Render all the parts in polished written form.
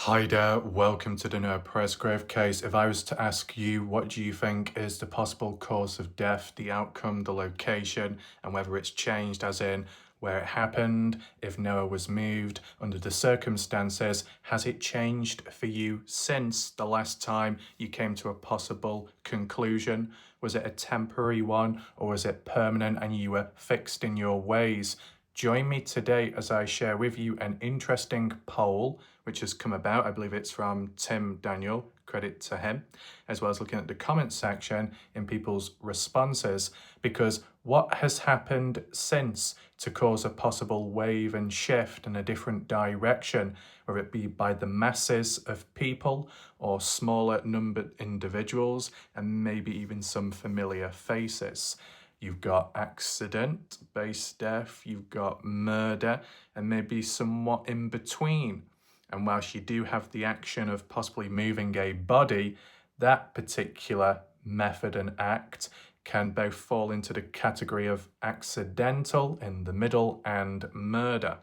Hi there, welcome to the Noah Presgrove case. If I was to ask you, what do you think is the possible cause of death, the outcome, the location, and whether it's changed, as in where it happened, if Noah was moved, under the circumstances, has it changed for you since the last time you came to a possible conclusion? Was it a temporary one, or was it permanent and you were fixed in your ways? Join me today as I share with you an interesting poll which has come about. I believe it's from Tim Daniel, credit to him, as well as looking at the comment section in people's responses, because what has happened since to cause a possible wave and shift in a different direction, whether it be by the masses of people or smaller numbered individuals, and maybe even some familiar faces. You've got accident-based death, you've got murder, and maybe somewhat in between. And whilst you do have the action of possibly moving a body, that particular method and act can both fall into the category of accidental in the middle and murder.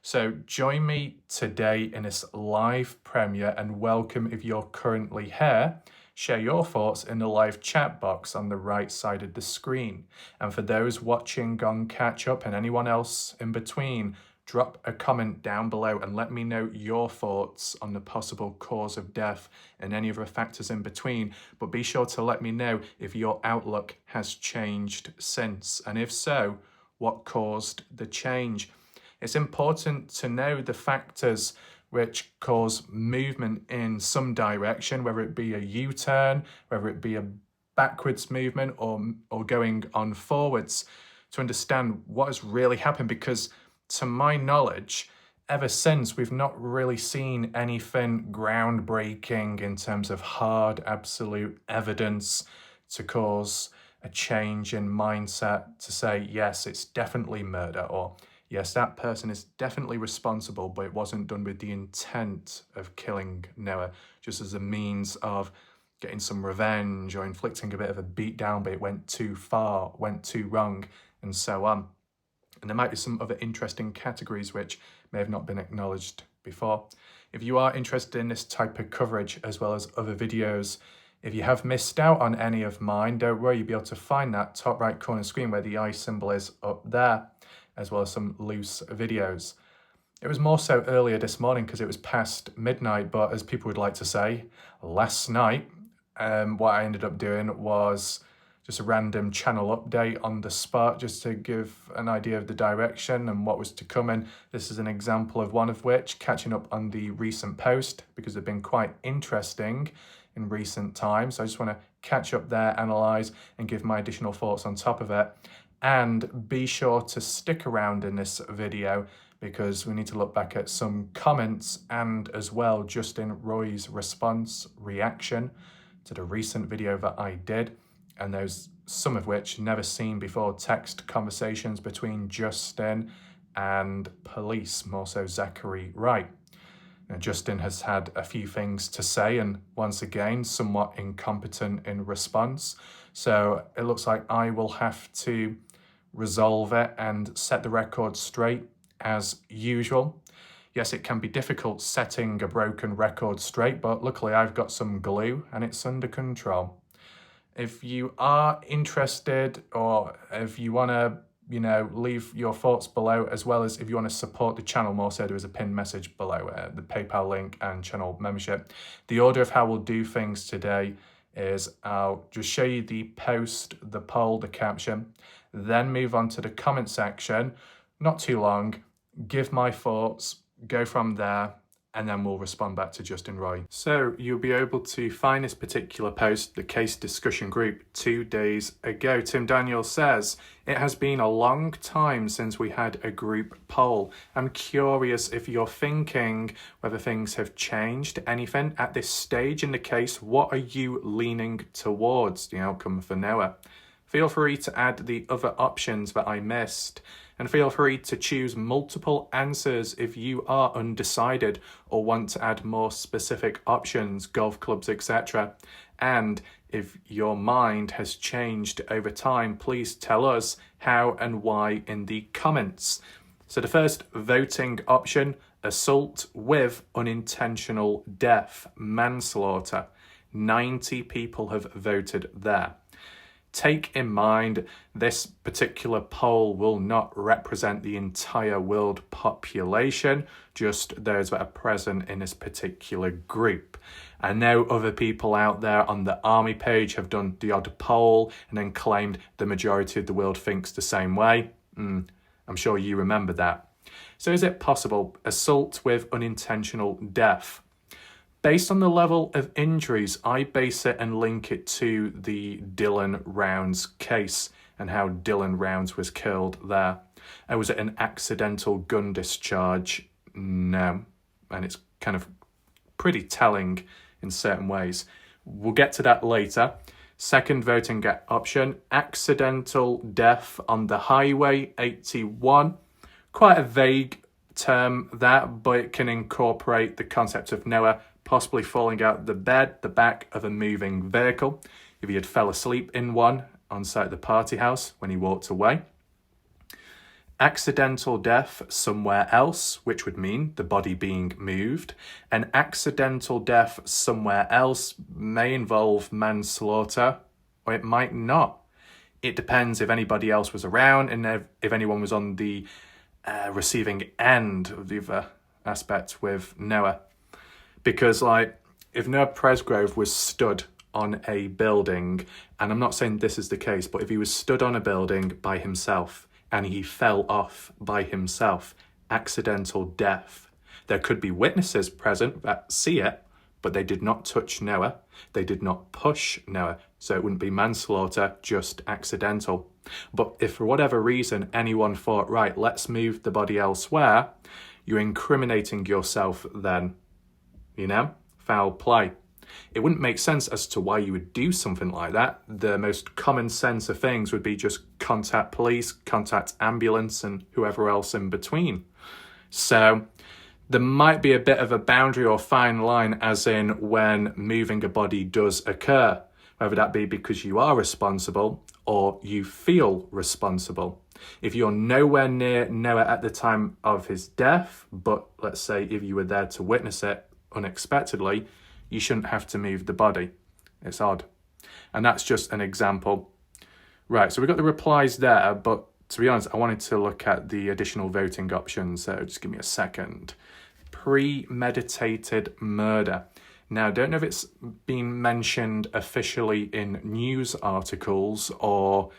So join me today in this live premiere, and welcome if you're currently here. Share your thoughts in the live chat box on the right side of the screen. And for those watching on catch up and anyone else in between, drop a comment down below and let me know your thoughts on the possible cause of death and any other factors in between. But be sure to let me know if your outlook has changed since, and if so, what caused the change. It's important to know the factors which cause movement in some direction, whether it be a U-turn, whether it be a backwards movement or going on forwards, to understand what has really happened, because to my knowledge, ever since, we've not really seen anything groundbreaking in terms of hard, absolute evidence to cause a change in mindset to say, yes, it's definitely murder, or yes, that person is definitely responsible, but it wasn't done with the intent of killing Noah, just as a means of getting some revenge or inflicting a bit of a beat down, but it went too far, went too wrong, and so on. And there might be some other interesting categories which may have not been acknowledged before. If you are interested in this type of coverage, as well as other videos, if you have missed out on any of mine, don't worry, you'll be able to find that top right corner screen where the eye symbol is up there, as well as some loose videos. It was more so earlier this morning because it was past midnight, but as people would like to say, last night, what I ended up doing was just a random channel update on the spot, just to give an idea of the direction and what was to come. And this is an example of one of which, catching up on the recent post, because they've been quite interesting in recent times. So I just want to catch up there, analyse, and give my additional thoughts on top of it. And be sure to stick around in this video, because we need to look back at some comments and as well Justin Roy's reaction to the recent video that I did, and those some of which never seen before text conversations between Justin and police, more so Zachary Wright. Now, Justin has had a few things to say, and once again somewhat incompetent in response, so it looks like I will have to resolve it and set the record straight as usual. Yes, it can be difficult setting a broken record straight, but luckily I've got some glue and it's under control. If you are interested, or if you want to, leave your thoughts below, as well as if you want to support the channel more, so there is a pinned message below, the PayPal link and channel membership. The order of how we'll do things today is I'll just show you the post, the poll, the caption, then move on to the comment section, not too long, give my thoughts, go from there, and then we'll respond back to Justin Roy. So you'll be able to find this particular post, the case discussion group, 2 days ago. Tim Daniel says, it has been a long time since we had a group poll. I'm curious if you're thinking whether things have changed, anything at this stage in the case. What are you leaning towards, the outcome for Noah? Feel free to add the other options that I missed, and feel free to choose multiple answers if you are undecided or want to add more specific options, golf clubs, etc. And if your mind has changed over time, please tell us how and why in the comments. So the first voting option, Assault with unintentional death, manslaughter. 90 people have voted there. Take in mind, this particular poll will not represent the entire world population, just those that are present in this particular group. I know other people out there on the army page have done the odd poll and then claimed the majority of the world thinks the same way. I'm sure you remember that. So is it possible? Assault with unintentional death. Based on the level of injuries, I base it and link it to the Dylan Rounds case and how Dylan Rounds was killed there. Was it an accidental gun discharge? No. And it's kind of pretty telling in certain ways. We'll get to that later. Second voting option, accidental death on the highway, 81. Quite a vague term that, but it can incorporate the concept of Noah possibly falling out the back of a moving vehicle, if he had fell asleep in one on site at the party house when he walked away. Accidental death somewhere else, which would mean the body being moved. An accidental death somewhere else may involve manslaughter, or it might not. It depends if anybody else was around and if anyone was on the receiving end of the other aspect with Noah. Because, if Noah Presgrove was stood on a building, and I'm not saying this is the case, but if he was stood on a building by himself and he fell off by himself, accidental death. There could be witnesses present that see it, but they did not touch Noah. They did not push Noah. So it wouldn't be manslaughter, just accidental. But if for whatever reason anyone thought, right, let's move the body elsewhere, you're incriminating yourself then. Foul play. It wouldn't make sense as to why you would do something like that. The most common sense of things would be just contact police, contact ambulance, and whoever else in between. So there might be a bit of a boundary or fine line as in when moving a body does occur, whether that be because you are responsible or you feel responsible. If you're nowhere near Noah at the time of his death, but let's say if you were there to witness it unexpectedly, you shouldn't have to move the body. It's odd. And that's just an example. Right, so we've got the replies there, but to be honest, I wanted to look at the additional voting options, so just give me a second. Premeditated murder. Now, I don't know if it's been mentioned officially in news articles or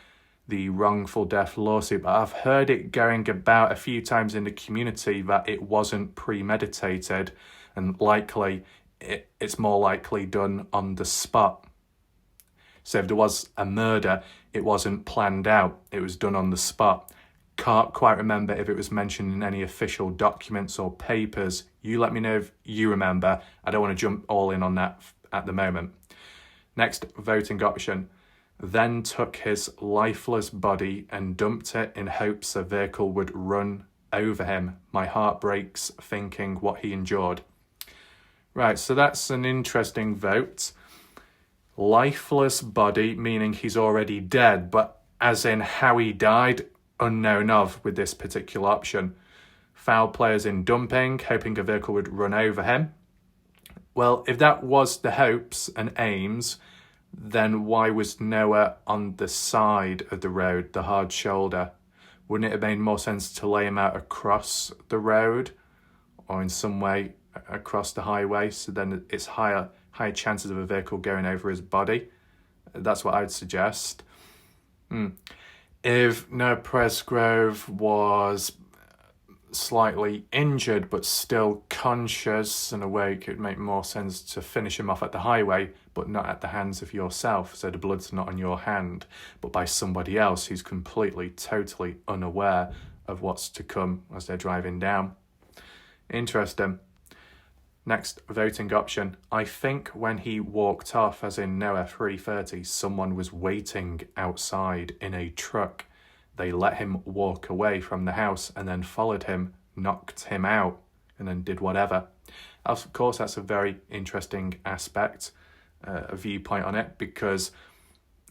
the wrongful death lawsuit, but I've heard it going about a few times in the community that it wasn't premeditated, and likely it's more likely done on the spot. So if there was a murder, it wasn't planned out, it was done on the spot. Can't quite remember if it was mentioned in any official documents or papers. You let me know if you remember. I don't want to jump all in on that at the moment. Next voting option. Then took his lifeless body and dumped it in hopes a vehicle would run over him. My heart breaks thinking what he endured. Right, so that's an interesting vote. Lifeless body, meaning he's already dead, but as in how he died, unknown of with this particular option. Foul play as in dumping, hoping a vehicle would run over him. Well, if that was the hopes and aims, then why was Noah on the side of the road, the hard shoulder? Wouldn't it have made more sense to lay him out across the road or in some way across the highway, so then it's higher chances of a vehicle going over his body? That's what I'd suggest. If Noah Presgrove was slightly injured but still conscious and awake, it would make more sense to finish him off at the highway, but not at the hands of yourself, so the blood's not on your hand, but by somebody else who's completely, totally unaware of what's to come as they're driving down. Interesting. Next voting option. I think when he walked off, as in Noah 3:30, someone was waiting outside in a truck. They let him walk away from the house and then followed him, knocked him out, and then did whatever. Of course, that's a very interesting aspect, a viewpoint on it, because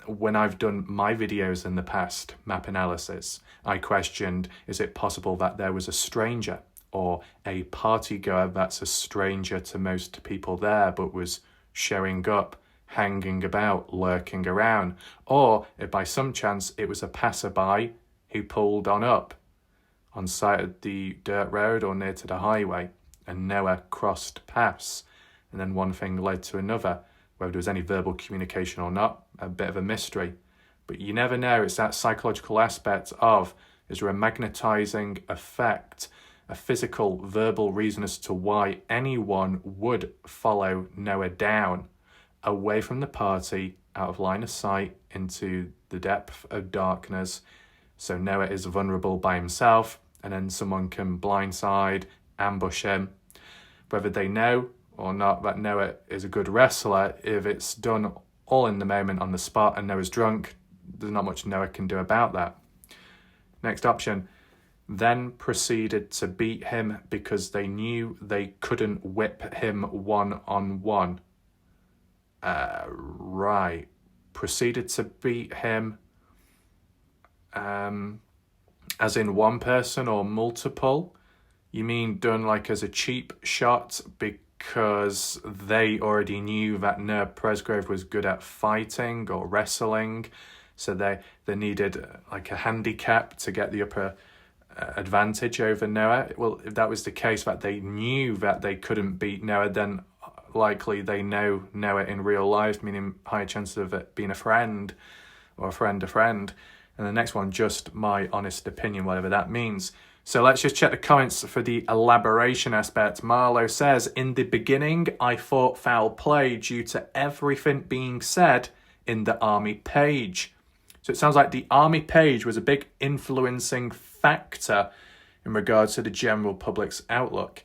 when I've done my videos in the past, map analysis, I questioned, is it possible that there was a stranger or a partygoer that's a stranger to most people there but was showing up, hanging about, lurking around, or if by some chance it was a passerby who pulled on up on side of the dirt road or near to the highway, and Noah crossed paths, and then one thing led to another. Whether there was any verbal communication or not, a bit of a mystery. But you never know. It's that psychological aspect of, is there a magnetizing effect, a physical, verbal reason as to why anyone would follow Noah down, away from the party, out of line of sight, into the depth of darkness. So Noah is vulnerable by himself, and then someone can blindside, ambush him. Whether they know or not that Noah is a good wrestler, if it's done all in the moment on the spot and Noah's drunk, there's not much Noah can do about that. Next option, then proceeded to beat him because they knew they couldn't whip him one-on-one. Right. Proceeded to beat him as in one person or multiple? You mean done like as a cheap shot because they already knew that Noah Presgrove was good at fighting or wrestling, so they needed like a handicap to get the upper advantage over Noah? Well, if that was the case, that they knew that they couldn't beat Noah, then likely they know Noah in real life, meaning higher chances of it being a friend or a friend. And the next one, just my honest opinion, whatever that means. So let's just check the comments for the elaboration aspect. Marlowe says, in the beginning, I thought foul play due to everything being said in the army page. So it sounds like the army page was a big influencing factor in regards to the general public's outlook.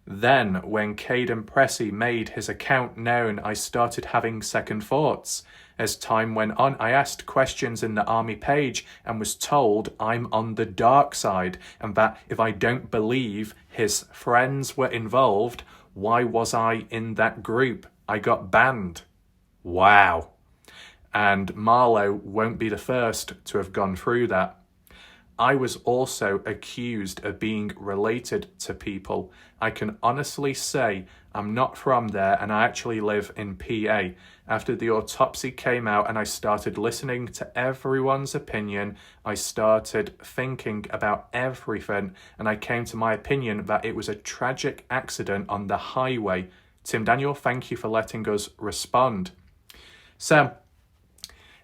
Then, when Caden Pressey made his account known, I started having second thoughts. As time went on, I asked questions in the army page and was told I'm on the dark side, and that if I don't believe his friends were involved, why was I in that group? I got banned. Wow. And Marlowe won't be the first to have gone through that. I was also accused of being related to people. I can honestly say I'm not from there and I actually live in PA. After the autopsy came out and I started listening to everyone's opinion, I started thinking about everything, and I came to my opinion that it was a tragic accident on the highway. Tim Daniel, thank you for letting us respond. So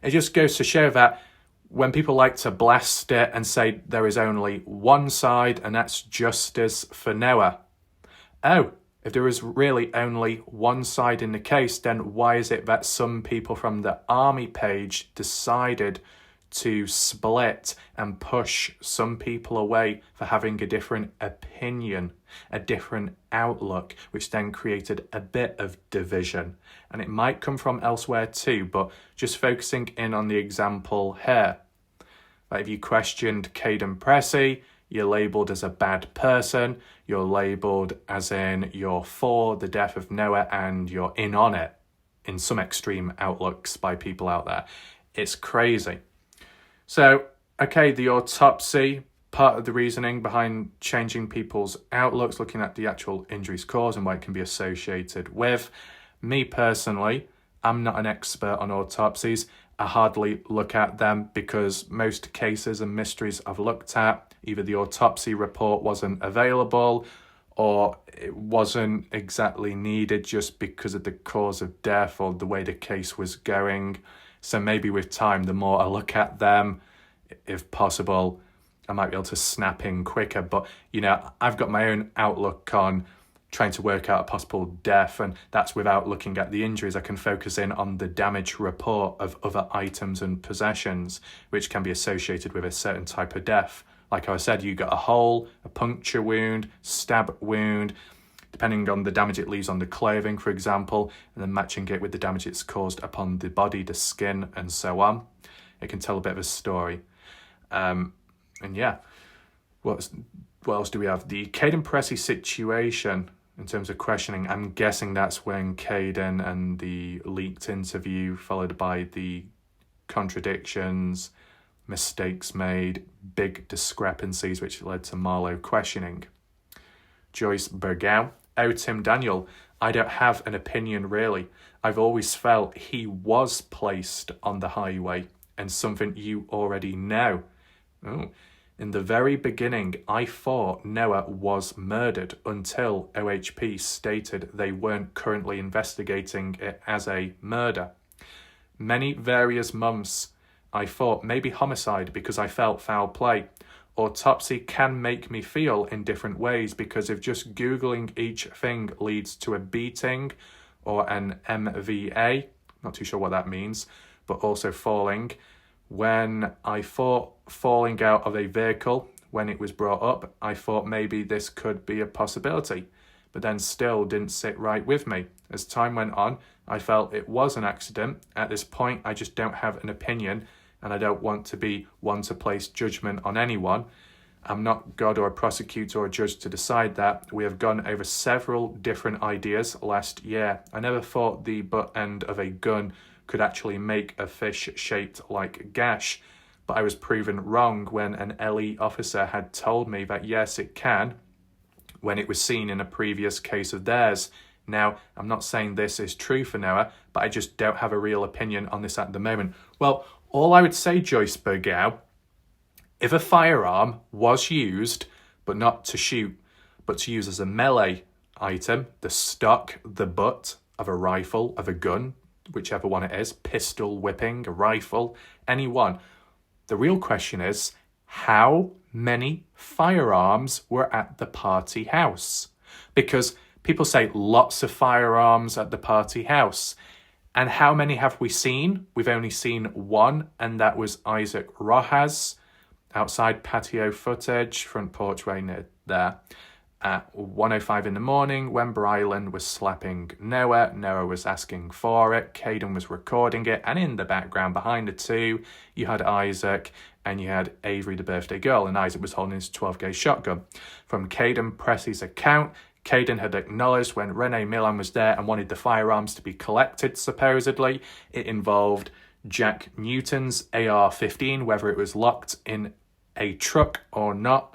it just goes to show that when people like to blast it and say there is only one side and that's justice for Noah. Oh, if there is really only one side in the case, then why is it that some people from the army page decided to split and push some people away for having a different opinion, a different outlook, which then created a bit of division? And it might come from elsewhere too, but just focusing in on the example here. Like if you questioned Caden Pressey, you're labelled as a bad person, you're labelled as in you're for the death of Noah and you're in on it in some extreme outlooks by people out there. It's crazy. So, okay, the autopsy, part of the reasoning behind changing people's outlooks, looking at the actual injuries caused and what it can be associated with. Me personally, I'm not an expert on autopsies. I hardly look at them because most cases and mysteries I've looked at, either the autopsy report wasn't available or it wasn't exactly needed just because of the cause of death or the way the case was going. So maybe with time, the more I look at them, if possible, I might be able to snap in quicker. But, you know, I've got my own outlook on trying to work out a possible death, and that's without looking at the injuries. I can focus in on the damage report of other items and possessions, which can be associated with a certain type of death. Like I said, you got a hole, a puncture wound, stab wound, depending on the damage it leaves on the clothing, for example, and then matching it with the damage it's caused upon the body, the skin, and so on. It can tell a bit of a story. And yeah, what else do we have? The Caden Pressey situation. In terms of questioning, I'm guessing that's when Caden and the leaked interview, followed by the contradictions, mistakes made, big discrepancies, which led to Marlowe questioning. Joyce Bergow. Oh, Tim Daniel, I don't have an opinion really. I've always felt he was placed on the highway, and something you already know. Oh. In the very beginning, I thought Noah was murdered until OHP stated they weren't currently investigating it as a murder. Many various months, I thought maybe homicide because I felt foul play. Autopsy can make me feel in different ways because if just Googling each thing leads to a beating or an MVA, not too sure what that means, but also falling. When I thought falling out of a vehicle, when it was brought up, I thought maybe this could be a possibility, but then still didn't sit right with me. As time went on, I felt it was an accident. At this point, I just don't have an opinion, and I don't want to be one to place judgment on anyone. I'm not God or a prosecutor or a judge to decide that. We have gone over several different ideas last year. I never thought the butt end of a gun could actually make a fish shaped like gash, but I was proven wrong when an LE officer had told me that yes, it can, when it was seen in a previous case of theirs. Now, I'm not saying this is true for Noah, but I just don't have a real opinion on this at the moment. Well, all I would say, Joyce Bergow, if a firearm was used, but not to shoot, but to use as a melee item, the stock, the butt of a rifle, of a gun, whichever one it is, pistol, whipping, a rifle, any one. The real question is, how many firearms were at the party house? Because people say lots of firearms at the party house. And how many have we seen? We've only seen one, and that was Isaac Rojas. Outside patio footage, front porch way near there. At 1:05 in the morning, when Brylan was slapping Noah, Noah was asking for it, Caden was recording it, and in the background behind the two, you had Isaac and you had Avery, the birthday girl, and Isaac was holding his 12-gauge shotgun. From Caden Pressy's account, Caden had acknowledged when Renee Milan was there and wanted the firearms to be collected, supposedly. It involved Jack Newton's AR-15, whether it was locked in a truck or not.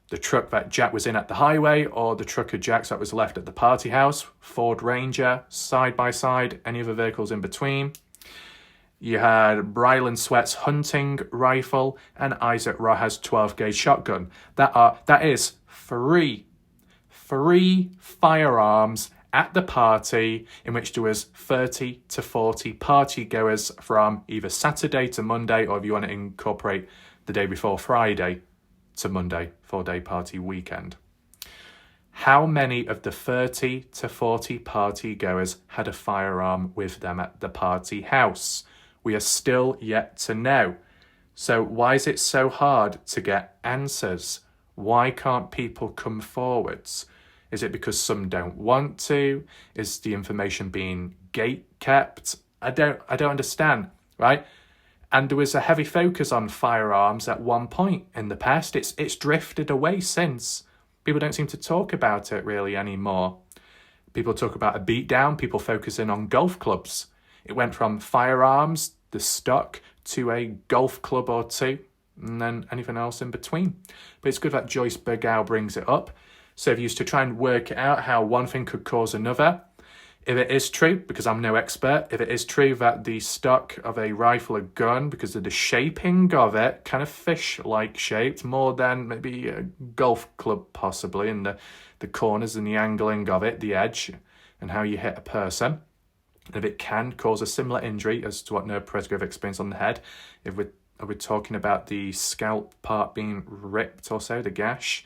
The truck that Jack was in at the highway or the truck of Jack's that was left at the party house, Ford Ranger, side by side, any other vehicles in between. You had Brylan Sweat's hunting rifle and Isaac Rojas' 12-gauge shotgun. That is three firearms at the party in which there was 30 to 40 party goers from either Saturday to Monday, or if you want to incorporate the day before Friday to Monday, 4-day party weekend. How many of the 30 to 40 party goers had a firearm with them at the party house? We are still yet to know. So why is it so hard to get answers? Why can't people come forwards? Is it because some don't want to? Is the information being gate-kept? I don't understand, right? And there was a heavy focus on firearms at one point in the past. It's drifted away since. People don't seem to talk about it really anymore. People talk about a beatdown, people focus in on golf clubs. It went from firearms, the stock, to a golf club or two, and then anything else in between. But it's good that Joyce Bergow brings it up. So if you used to try and work out how one thing could cause another, if it is true, because I'm no expert, if it is true that the stock of a rifle or gun, because of the shaping of it, kind of fish-like shaped, more than maybe a golf club possibly, and the corners and the angling of it, the edge, and how you hit a person. And if it can cause a similar injury as to what Noah Presgrove experienced on the head, are we talking about the scalp part being ripped or so, the gash?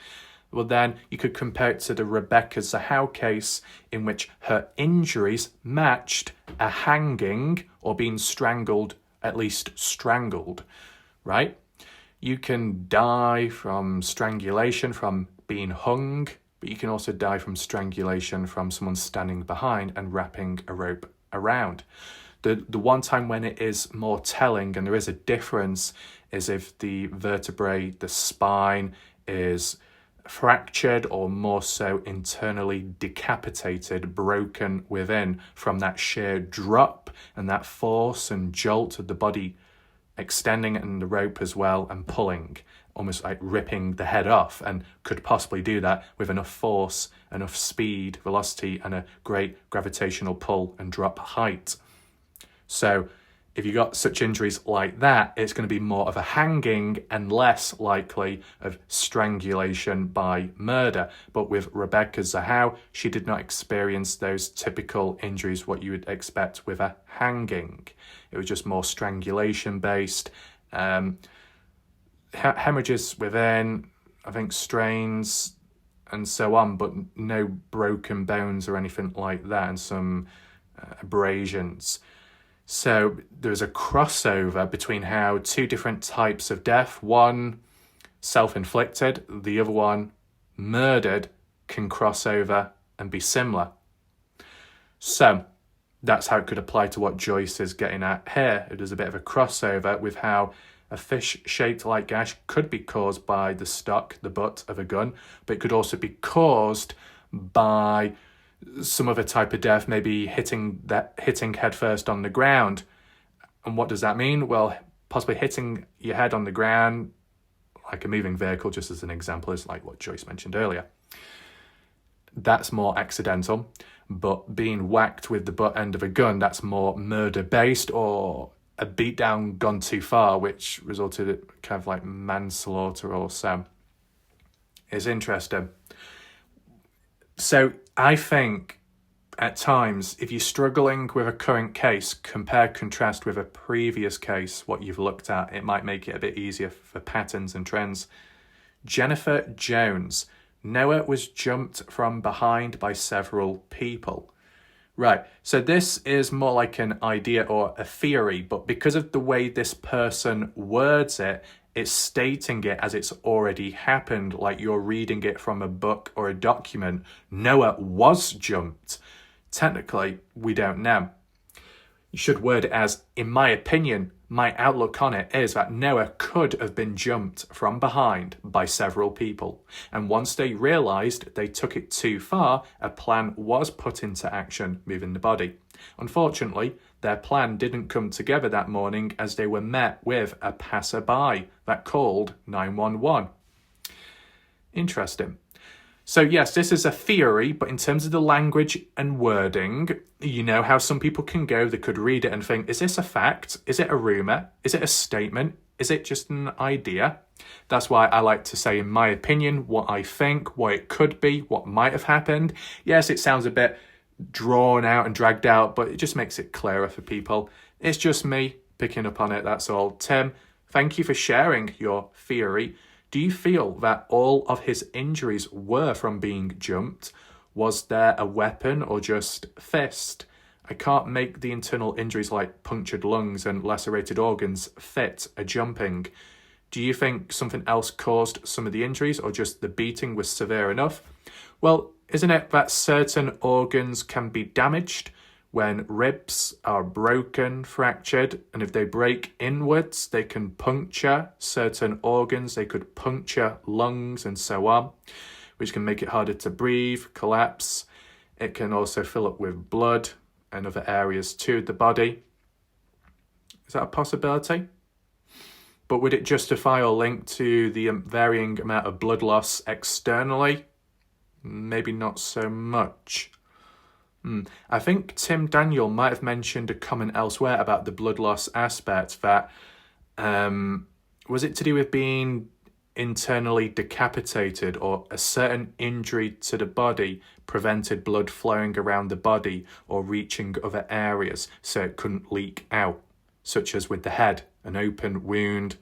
Well, then you could compare it to the Rebecca Zahau case in which her injuries matched a hanging or being strangled, at least strangled, right? You can die from strangulation from being hung, but you can also die from strangulation from someone standing behind and wrapping a rope around. The one time when it is more telling, and there is a difference, is if the vertebrae, the spine, is fractured or more so internally decapitated, broken within from that sheer drop and that force and jolt of the body extending and the rope as well and pulling. almost like ripping the head off, and could possibly do that with enough force, enough speed, velocity, and a great gravitational pull and drop height. So if you got such injuries like that, it's going to be more of a hanging and less likely of strangulation by murder. But with Rebecca Zahau, she did not experience those typical injuries, what you would expect with a hanging. It was just more strangulation based. Hemorrhages within, I think strains and so on, but no broken bones or anything like that, and some abrasions. So there's a crossover between how two different types of death, one self-inflicted, the other one murdered, can cross over and be similar. So that's how it could apply to what Joyce is getting at here. It is a bit of a crossover with how a fish-shaped light gash could be caused by the stock, the butt of a gun, but it could also be caused by some other type of death, maybe hitting headfirst on the ground. And what does that mean? Well, possibly hitting your head on the ground, like a moving vehicle, just as an example, is like what Joyce mentioned earlier. That's more accidental, but being whacked with the butt end of a gun, that's more murder-based, or a beatdown gone too far, which resulted in kind of like manslaughter or so. It's interesting. So I think at times, if you're struggling with a current case, contrast with a previous case, what you've looked at, it might make it a bit easier for patterns and trends. Jennifer Jones. Noah was jumped from behind by several people. Right, so this is more like an idea or a theory, but because of the way this person words it, it's stating it as it's already happened, like you're reading it from a book or a document. Noah was jumped. Technically, we don't know. You should word it as, in my opinion, my outlook on it is that Noah could have been jumped from behind by several people. And once they realised they took it too far, a plan was put into action, moving the body. Unfortunately, their plan didn't come together that morning as they were met with a passerby that called 911. Interesting. So yes, this is a theory, but in terms of the language and wording, you know how some people can go, they could read it and think, is this a fact? Is it a rumour? Is it a statement? Is it just an idea? That's why I like to say, in my opinion, what I think, what it could be, what might have happened. Yes, it sounds a bit drawn out and dragged out, but it just makes it clearer for people. It's just me picking up on it, that's all. Tim, thank you for sharing your theory. Do you feel that all of his injuries were from being jumped? Was there a weapon or just fist? I can't make the internal injuries like punctured lungs and lacerated organs fit a jumping. Do you think something else caused some of the injuries, or just the beating was severe enough? Well, isn't it that certain organs can be damaged when ribs are broken, fractured, and if they break inwards, they can puncture certain organs. They could puncture lungs and so on, which can make it harder to breathe, collapse. It can also fill up with blood and other areas to the body. Is that a possibility? But would it justify or link to the varying amount of blood loss externally? Maybe not so much. I think Tim Daniel might have mentioned a comment elsewhere about the blood loss aspect, that was it to do with being internally decapitated, or a certain injury to the body prevented blood flowing around the body or reaching other areas so it couldn't leak out, such as with the head, an open wound,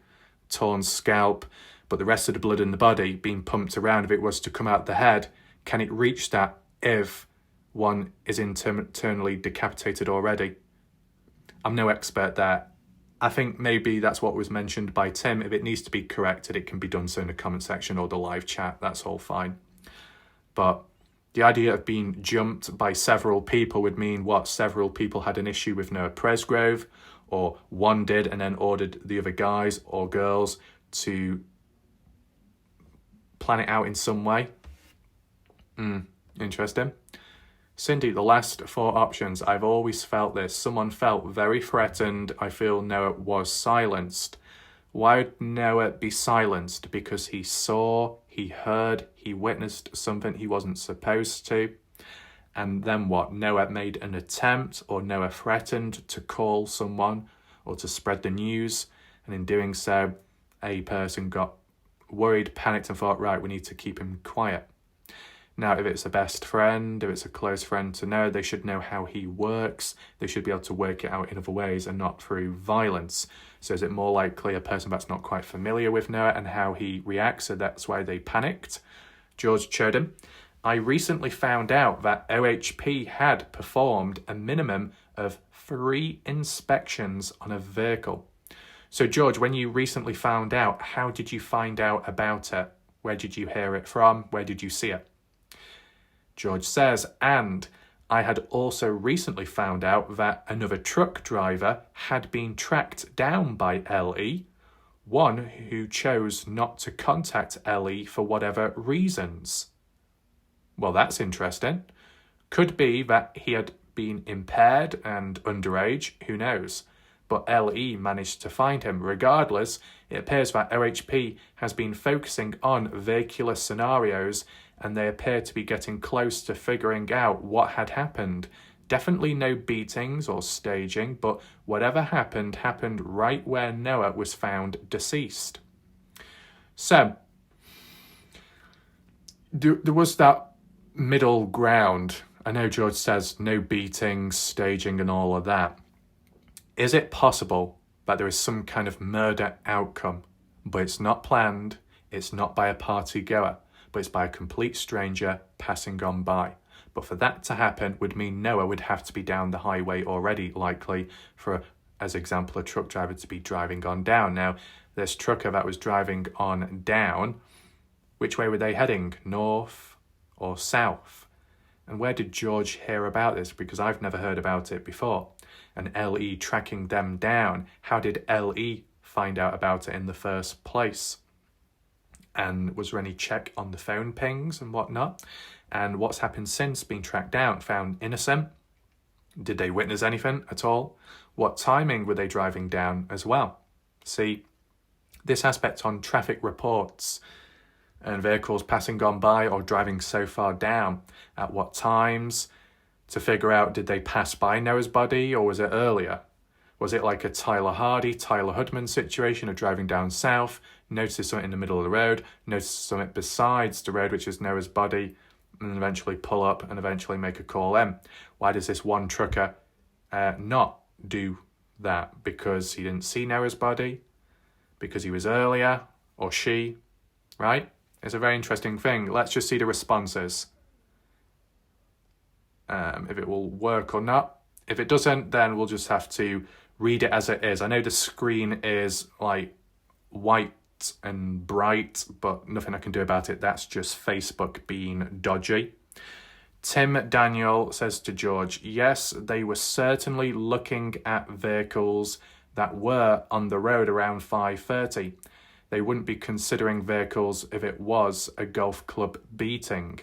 torn scalp, but the rest of the blood in the body being pumped around, if it was to come out the head, can it reach that if one is internally decapitated already? I'm no expert there. I think maybe that's what was mentioned by Tim. If it needs to be corrected, it can be done so in the comment section or the live chat. That's all fine. But the idea of being jumped by several people would mean what? Several people had an issue with Noah Presgrove, or one did and then ordered the other guys or girls to plan it out in some way. Interesting. Cindy, the last 4 options. I've always felt this. Someone felt very threatened. I feel Noah was silenced. Why would Noah be silenced? Because he saw, he heard, he witnessed something he wasn't supposed to. And then what? Noah made an attempt, or Noah threatened to call someone or to spread the news. And in doing so, a person got worried, panicked, and thought, right, we need to keep him quiet. Now, if it's a best friend, if it's a close friend to Noah, they should know how he works. They should be able to work it out in other ways and not through violence. So is it more likely a person that's not quite familiar with Noah and how he reacts, so that's why they panicked? George Chodin, I recently found out that OHP had performed a minimum of 3 inspections on a vehicle. So George, when you recently found out, how did you find out about it? Where did you hear it from? Where did you see it? George says, and I had also recently found out that another truck driver had been tracked down by LE, one who chose not to contact LE for whatever reasons. Well, that's interesting. Could be that he had been impaired and underage, who knows? But LE managed to find him. Regardless, it appears that OHP has been focusing on vehicular scenarios, and they appear to be getting close to figuring out what had happened. Definitely no beatings or staging, but whatever happened right where Noah was found deceased. So, there was that middle ground. I know George says no beatings, staging, and all of that. Is it possible that there is some kind of murder outcome, but it's not planned, it's not by a party goer, but it's by a complete stranger passing on by? But for that to happen would mean Noah would have to be down the highway already, likely for, as example, a truck driver to be driving on down. Now, this trucker that was driving on down, which way were they heading? North or south? And where did George hear about this? Because I've never heard about it before. And LE tracking them down. How did LE find out about it in the first place? And was there any check on the phone pings and whatnot? And what's happened since being tracked down? Found innocent? Did they witness anything at all? What timing were they driving down as well? See, this aspect on traffic reports and vehicles passing on by or driving so far down, at what times, to figure out, did they pass by Noah's body or was it earlier? Was it like a Tyler Hudman situation of driving down south, notice something in the middle of the road, notice something besides the road, which is Noah's body, and eventually pull up and eventually make a call in? Why does this one trucker not do that? Because he didn't see Noah's body? Because he was earlier? Or she? Right? It's a very interesting thing. Let's just see the responses. If it will work or not. If it doesn't, then we'll just have to read it as it is. I know the screen is like white and bright, but nothing I can do about it. That's just Facebook being dodgy. Tim Daniel says to George, yes, they were certainly looking at vehicles that were on the road around 5:30. They wouldn't be considering vehicles if it was a golf club beating.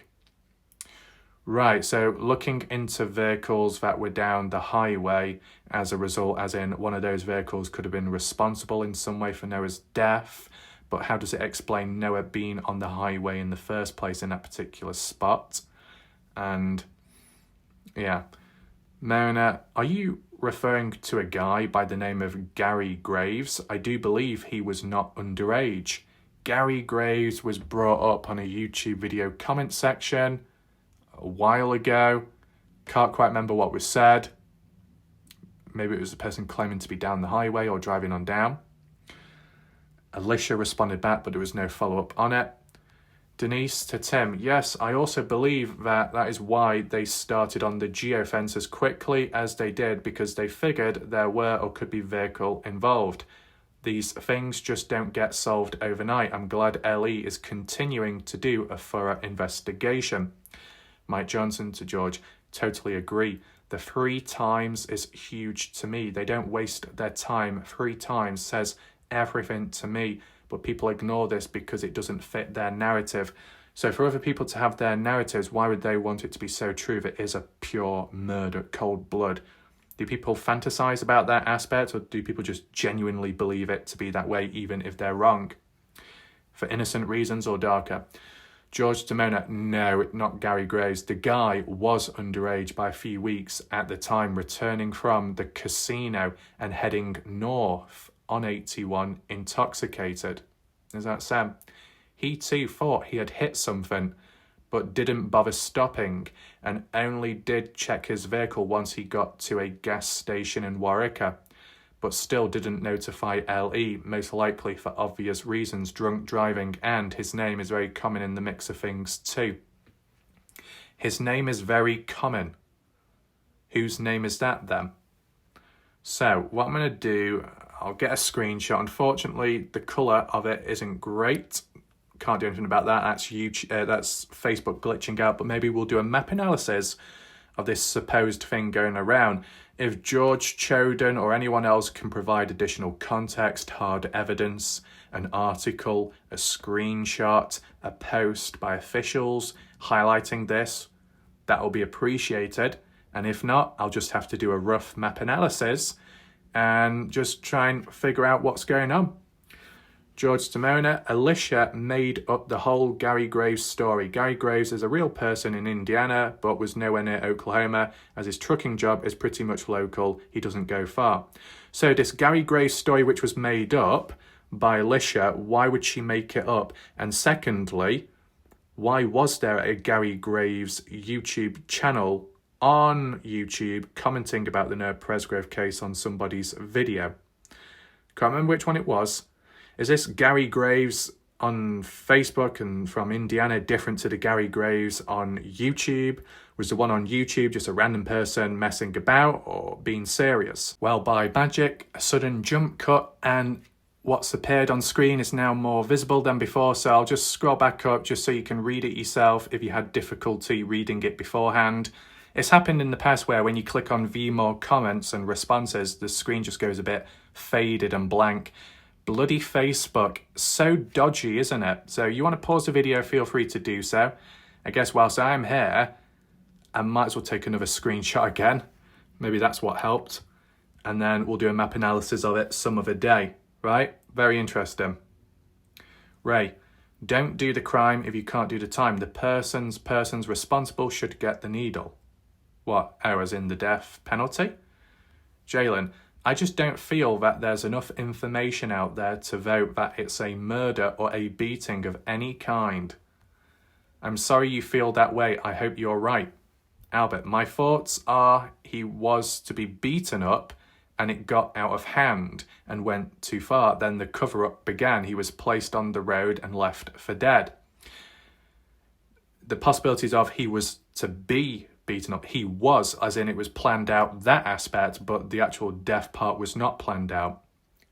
Right, so looking into vehicles that were down the highway as a result, as in one of those vehicles could have been responsible in some way for Noah's death, but how does it explain Noah being on the highway in the first place in that particular spot? And yeah, Mona, are you referring to a guy by the name of Gary Graves? I do believe he was not underage. Gary Graves was brought up on a YouTube video comment section a while ago. Can't quite remember what was said. Maybe it was the person claiming to be down the highway or driving on down. Alicia responded back, but there was no follow-up on it. Denise to Tim, yes, I also believe that is why they started on the geofence as quickly as they did, because they figured there were or could be vehicle involved. These things just don't get solved overnight. I'm glad LE is continuing to do a thorough investigation. Mike Johnson to George, totally agree. The 3 times is huge to me. They don't waste their time. 3 times says everything to me, but people ignore this because it doesn't fit their narrative. So for other people to have their narratives, why would they want it to be so true if it is a pure murder, cold blood? Do people fantasize about that aspect, or do people just genuinely believe it to be that way, even if they're wrong? For innocent reasons or darker? George Demona, no, not Gary Graves. The guy was underage by a few weeks at the time, returning from the casino and heading north on 81, intoxicated. Is that Sam? He too thought he had hit something, but didn't bother stopping, and only did check his vehicle once he got to a gas station in Waurika, but still didn't notify LE, most likely for obvious reasons, drunk driving, and his name is very common in the mix of things too. His name is very common. Whose name is that then? So what I'm going to do, I'll get a screenshot. Unfortunately, the colour of it isn't great. Can't do anything about that. That's YouTube, that's Facebook glitching out, but maybe we'll do a map analysis of this supposed thing going around. If George Choden or anyone else can provide additional context, hard evidence, an article, a screenshot, a post by officials highlighting this, that will be appreciated. And if not, I'll just have to do a rough map analysis and just try and figure out what's going on. George Demona, Alicia made up the whole Gary Graves story. Gary Graves is a real person in Indiana, but was nowhere near Oklahoma, as his trucking job is pretty much local. He doesn't go far. So this Gary Graves story, which was made up by Alicia, why would she make it up? And secondly, why was there a Gary Graves YouTube channel on YouTube commenting about the Noah Presgrove case on somebody's video? Can't remember which one it was. Is this Gary Graves on Facebook and from Indiana different to the Gary Graves on YouTube? Was the one on YouTube just a random person messing about or being serious? Well, by magic, a sudden jump cut and what's appeared on screen is now more visible than before, so I'll just scroll back up just so you can read it yourself if you had difficulty reading it beforehand. It's happened in the past where when you click on view more comments and responses, the screen just goes a bit faded and blank. Bloody Facebook, so dodgy, isn't it? So you want to pause the video, feel free to do so. I guess whilst I'm here, I might as well take another screenshot again. Maybe that's what helped. And then we'll do a map analysis of it some other day, right? Very interesting. Ray, don't do the crime if you can't do the time. The persons responsible should get the needle. What, as in the death penalty? Jalen, I just don't feel that there's enough information out there to vote that it's a murder or a beating of any kind. I'm sorry you feel that way. I hope you're right. Albert, my thoughts are he was to be beaten up and it got out of hand and went too far. Then the cover-up began. He was placed on the road and left for dead. The possibilities of he was to be beaten up. He was, as in it was planned out, that aspect, but the actual death part was not planned out.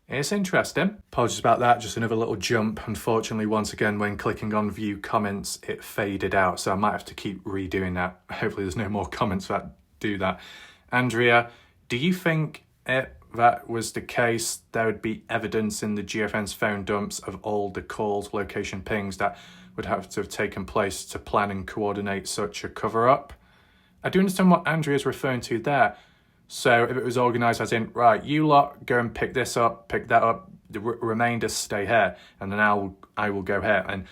It's interesting. Apologies about that, just another little jump. Unfortunately, once again, when clicking on view comments, it faded out, so I might have to keep redoing that. Hopefully there's no more comments that do that. Andrea, do you think if that was the case, there would be evidence in the GFN's phone dumps of all the calls, location pings that would have to have taken place to plan and coordinate such a cover-up? I do understand what Andrea's referring to there. So if it was organised as in, right, you lot go and pick this up, pick that up, the remainder stay here, and then I will go here.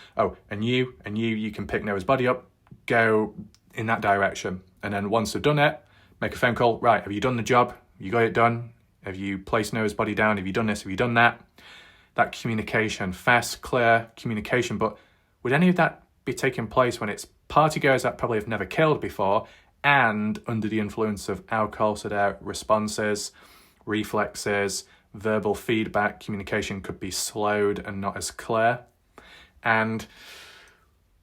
And you can pick Noah's body up, go in that direction. And then once they've done it, make a phone call. Right, have you done the job? You got it done? Have you placed Noah's body down? Have you done this? Have you done that? That communication, fast, clear communication. But would any of that be taking place when it's partygoers that probably have never killed before and under the influence of alcohol, so their responses, reflexes, verbal feedback, communication could be slowed and not as clear? And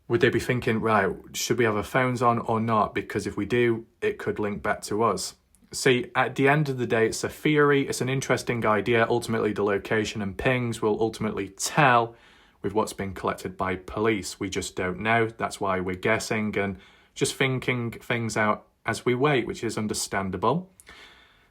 would they be thinking, right, should we have our phones on or not? Because if we do, it could link back to us. See, at the end of the day, it's a theory, it's an interesting idea. Ultimately, the location and pings will ultimately tell with what's been collected by police. We just don't know. That's why we're guessing and just thinking things out as we wait, which is understandable.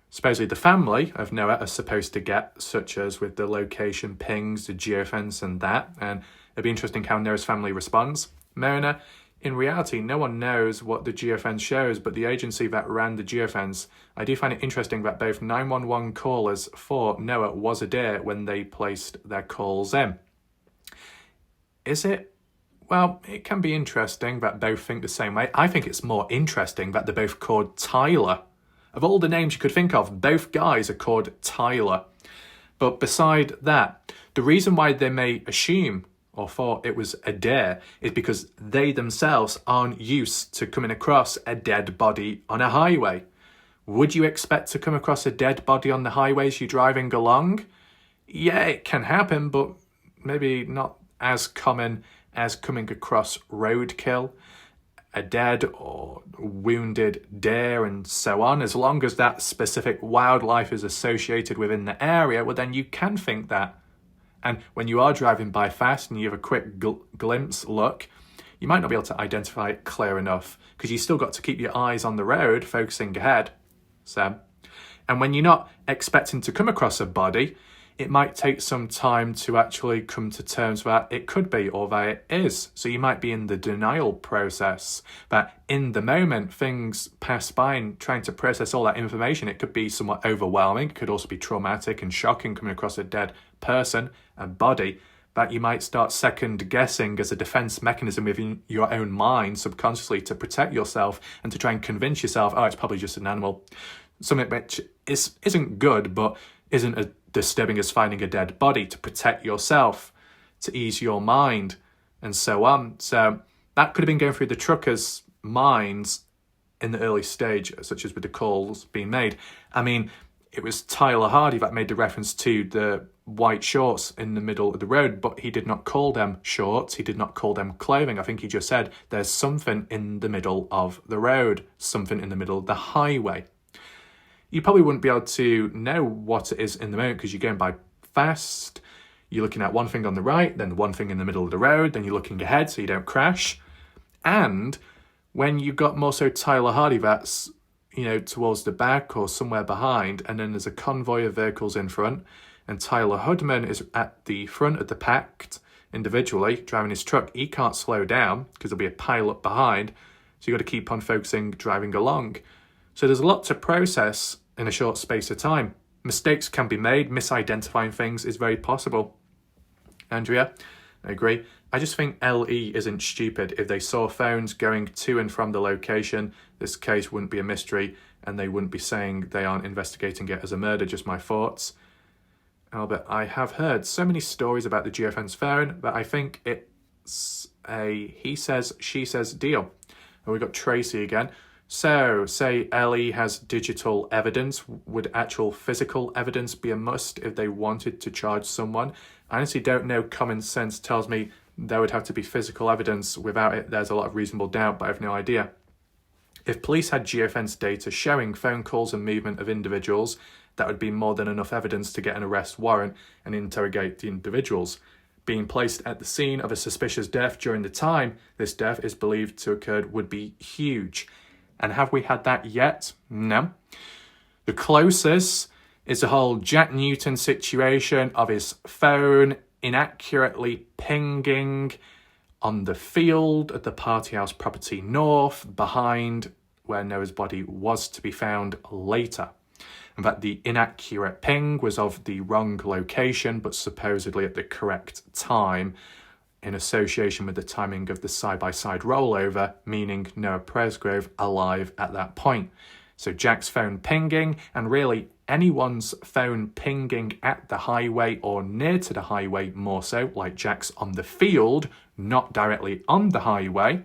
Supposedly the family of Noah are supposed to get, such as with the location pings, the geofence and that. And it'd be interesting how Noah's family responds. Mona, in reality, no one knows what the geofence shows, but the agency that ran the geofence, I do find it interesting that both 911 callers thought Noah was a deer when they placed their calls in. Is it? Well, it can be interesting that both think the same way. I think it's more interesting that they're both called Tyler. Of all the names you could think of, both guys are called Tyler. But beside that, the reason why they may assume or thought it was a deer is because they themselves aren't used to coming across a dead body on a highway. Would you expect to come across a dead body on the highways you're driving along? Yeah, it can happen, but maybe not as common as coming across roadkill, a dead or wounded deer and so on. As long as that specific wildlife is associated within the area, well then you can think that. And when you are driving by fast and you have a quick glimpse look, you might not be able to identify it clear enough because you still got to keep your eyes on the road, focusing ahead. And when you're not expecting to come across a body, it might take some time to actually come to terms that it could be or that it is. So you might be in the denial process, that in the moment things pass by and trying to process all that information, it could be somewhat overwhelming. It could also be traumatic and shocking coming across a dead person, a body, that you might start second guessing as a defense mechanism within your own mind subconsciously to protect yourself and to try and convince yourself, oh, it's probably just an animal. Something which isn't good, but isn't as disturbing as finding a dead body, to protect yourself, to ease your mind, and so on. So that could have been going through the truckers' minds in the early stage, such as with the calls being made. I mean, it was Tyler Hardy that made the reference to the white shorts in the middle of the road, but he did not call them shorts. He did not call them clothing. I think he just said there's something in the middle of the road, something in the middle of the highway. You probably wouldn't be able to know what it is in the moment because you're going by fast. You're looking at one thing on the right, then one thing in the middle of the road, then you're looking ahead so you don't crash. And when you've got more so Tyler Hardy that's, towards the back or somewhere behind, and then there's a convoy of vehicles in front, and Tyler Hoodman is at the front of the packed individually driving his truck, he can't slow down because there'll be a pile up behind. So you've got to keep on focusing, driving along. So there's a lot to process in a short space of time. Mistakes can be made. Misidentifying things is very possible. Andrea, I agree. I just think LE isn't stupid. If they saw phones going to and from the location, this case wouldn't be a mystery and they wouldn't be saying they aren't investigating it as a murder. Just my thoughts. Albert, I have heard so many stories about the geofence phone that I think it's a he says, she says deal. And we've got Tracy again. So, say Ellie has digital evidence, would actual physical evidence be a must if they wanted to charge someone? I honestly don't know. Common sense tells me there would have to be physical evidence. Without it, there's a lot of reasonable doubt, but I have no idea. If police had geofence data showing phone calls and movement of individuals, that would be more than enough evidence to get an arrest warrant and interrogate the individuals. Being placed at the scene of a suspicious death during the time this death is believed to occurred would be huge. And have we had that yet? No. The closest is the whole Jack Newton situation of his phone inaccurately pinging on the field at the Party House property north, behind where Noah's body was to be found later. And that the inaccurate ping was of the wrong location, but supposedly at the correct time, in association with the timing of the side-by-side rollover, meaning Noah Presgrove alive at that point. So Jack's phone pinging, and really anyone's phone pinging at the highway or near to the highway more so, like Jack's on the field, not directly on the highway,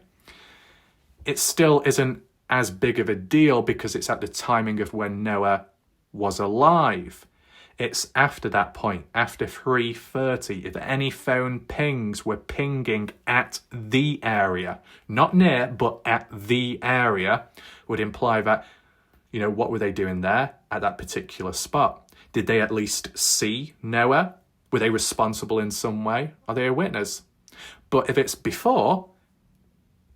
it still isn't as big of a deal because it's at the timing of when Noah was alive. It's after that point, after 3:30, if any phone pings were pinging at the area, not near, but at the area, would imply that, what were they doing there at that particular spot? Did they at least see Noah? Were they responsible in some way? Are they a witness? But if it's before,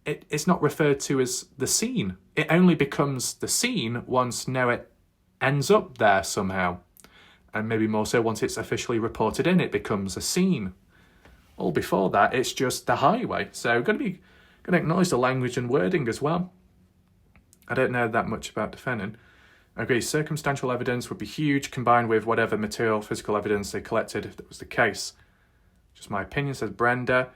it's not referred to as the scene. It only becomes the scene once Noah ends up there somehow. And maybe more so once it's officially reported in, it becomes a scene. All before that, it's just the highway. So going Going to acknowledge the language and wording as well. I don't know that much about defendant. I agree, circumstantial evidence would be huge, combined with whatever material physical evidence they collected if that was the case. Just my opinion, says Brenda.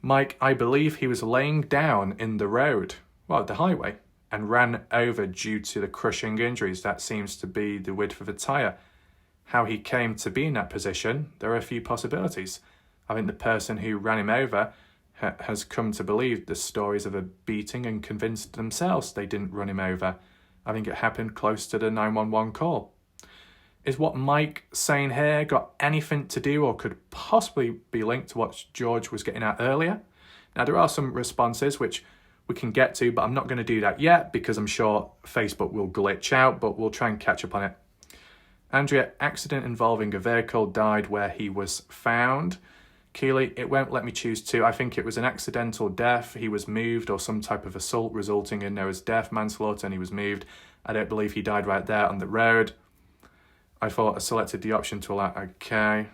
Mike, I believe he was laying down in the road, well, the highway, and ran over due to the crushing injuries. That seems to be the width of a tyre. How he came to be in that position, there are a few possibilities. I think the person who ran him over has come to believe the stories of a beating and convinced themselves they didn't run him over. I think it happened close to the 911 call. Is what Mike saying here got anything to do or could possibly be linked to what George was getting at earlier? Now, there are some responses which we can get to, but I'm not going to do that yet because I'm sure Facebook will glitch out, but we'll try and catch up on it. Andrea, accident involving a vehicle, died where he was found. Keeley, it won't let me choose two. I think it was an accidental death. He was moved, or some type of assault resulting in Noah's death, manslaughter, and he was moved. I don't believe he died right there on the road. I thought I selected the option to allow. Okay.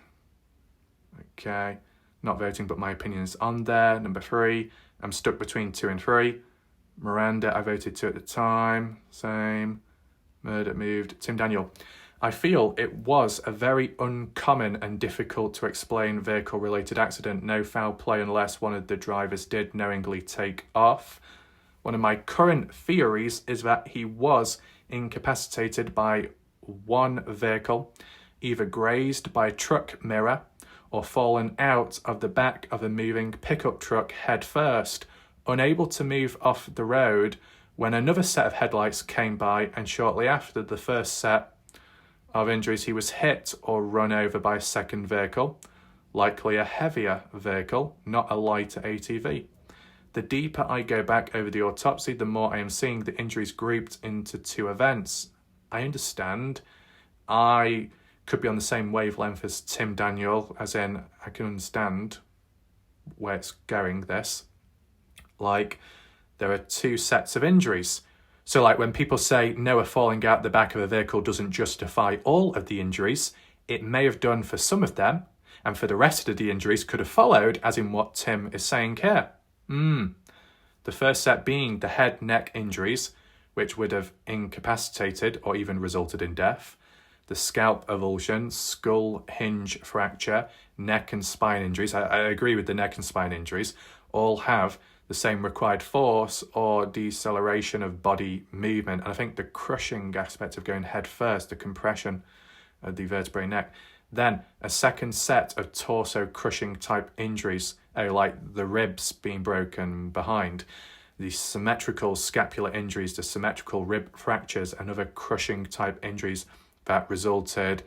Not voting, but my opinion is on there. Number 3. I'm stuck between 2 and 3. Miranda, I voted 2 at the time. Same. Murder, moved. Tim Daniel. I feel it was a very uncommon and difficult to explain vehicle-related accident. No foul play unless one of the drivers did knowingly take off. One of my current theories is that he was incapacitated by one vehicle, either grazed by a truck mirror or fallen out of the back of a moving pickup truck head first, unable to move off the road when another set of headlights came by, and shortly after the first set of injuries he was hit or run over by a second vehicle, likely a heavier vehicle, not a lighter ATV. The deeper I go back over the autopsy, the more I am seeing the injuries grouped into 2 events. I understand. I could be on the same wavelength as Tim Daniel, as in I can understand where it's going, this. Like, there are 2 sets of injuries. So like when people say Noah falling out the back of a vehicle doesn't justify all of the injuries, it may have done for some of them, and for the rest of the injuries could have followed, as in what Tim is saying here. The first set being the head, neck injuries, which would have incapacitated or even resulted in death. The scalp avulsion, skull hinge fracture, neck and spine injuries. I agree with the neck and spine injuries. All have the same required force or deceleration of body movement. And I think the crushing aspect of going head first, the compression of the vertebrae neck. Then a second set of torso crushing type injuries, like the ribs being broken behind, the symmetrical scapular injuries, the symmetrical rib fractures, and other crushing type injuries that resulted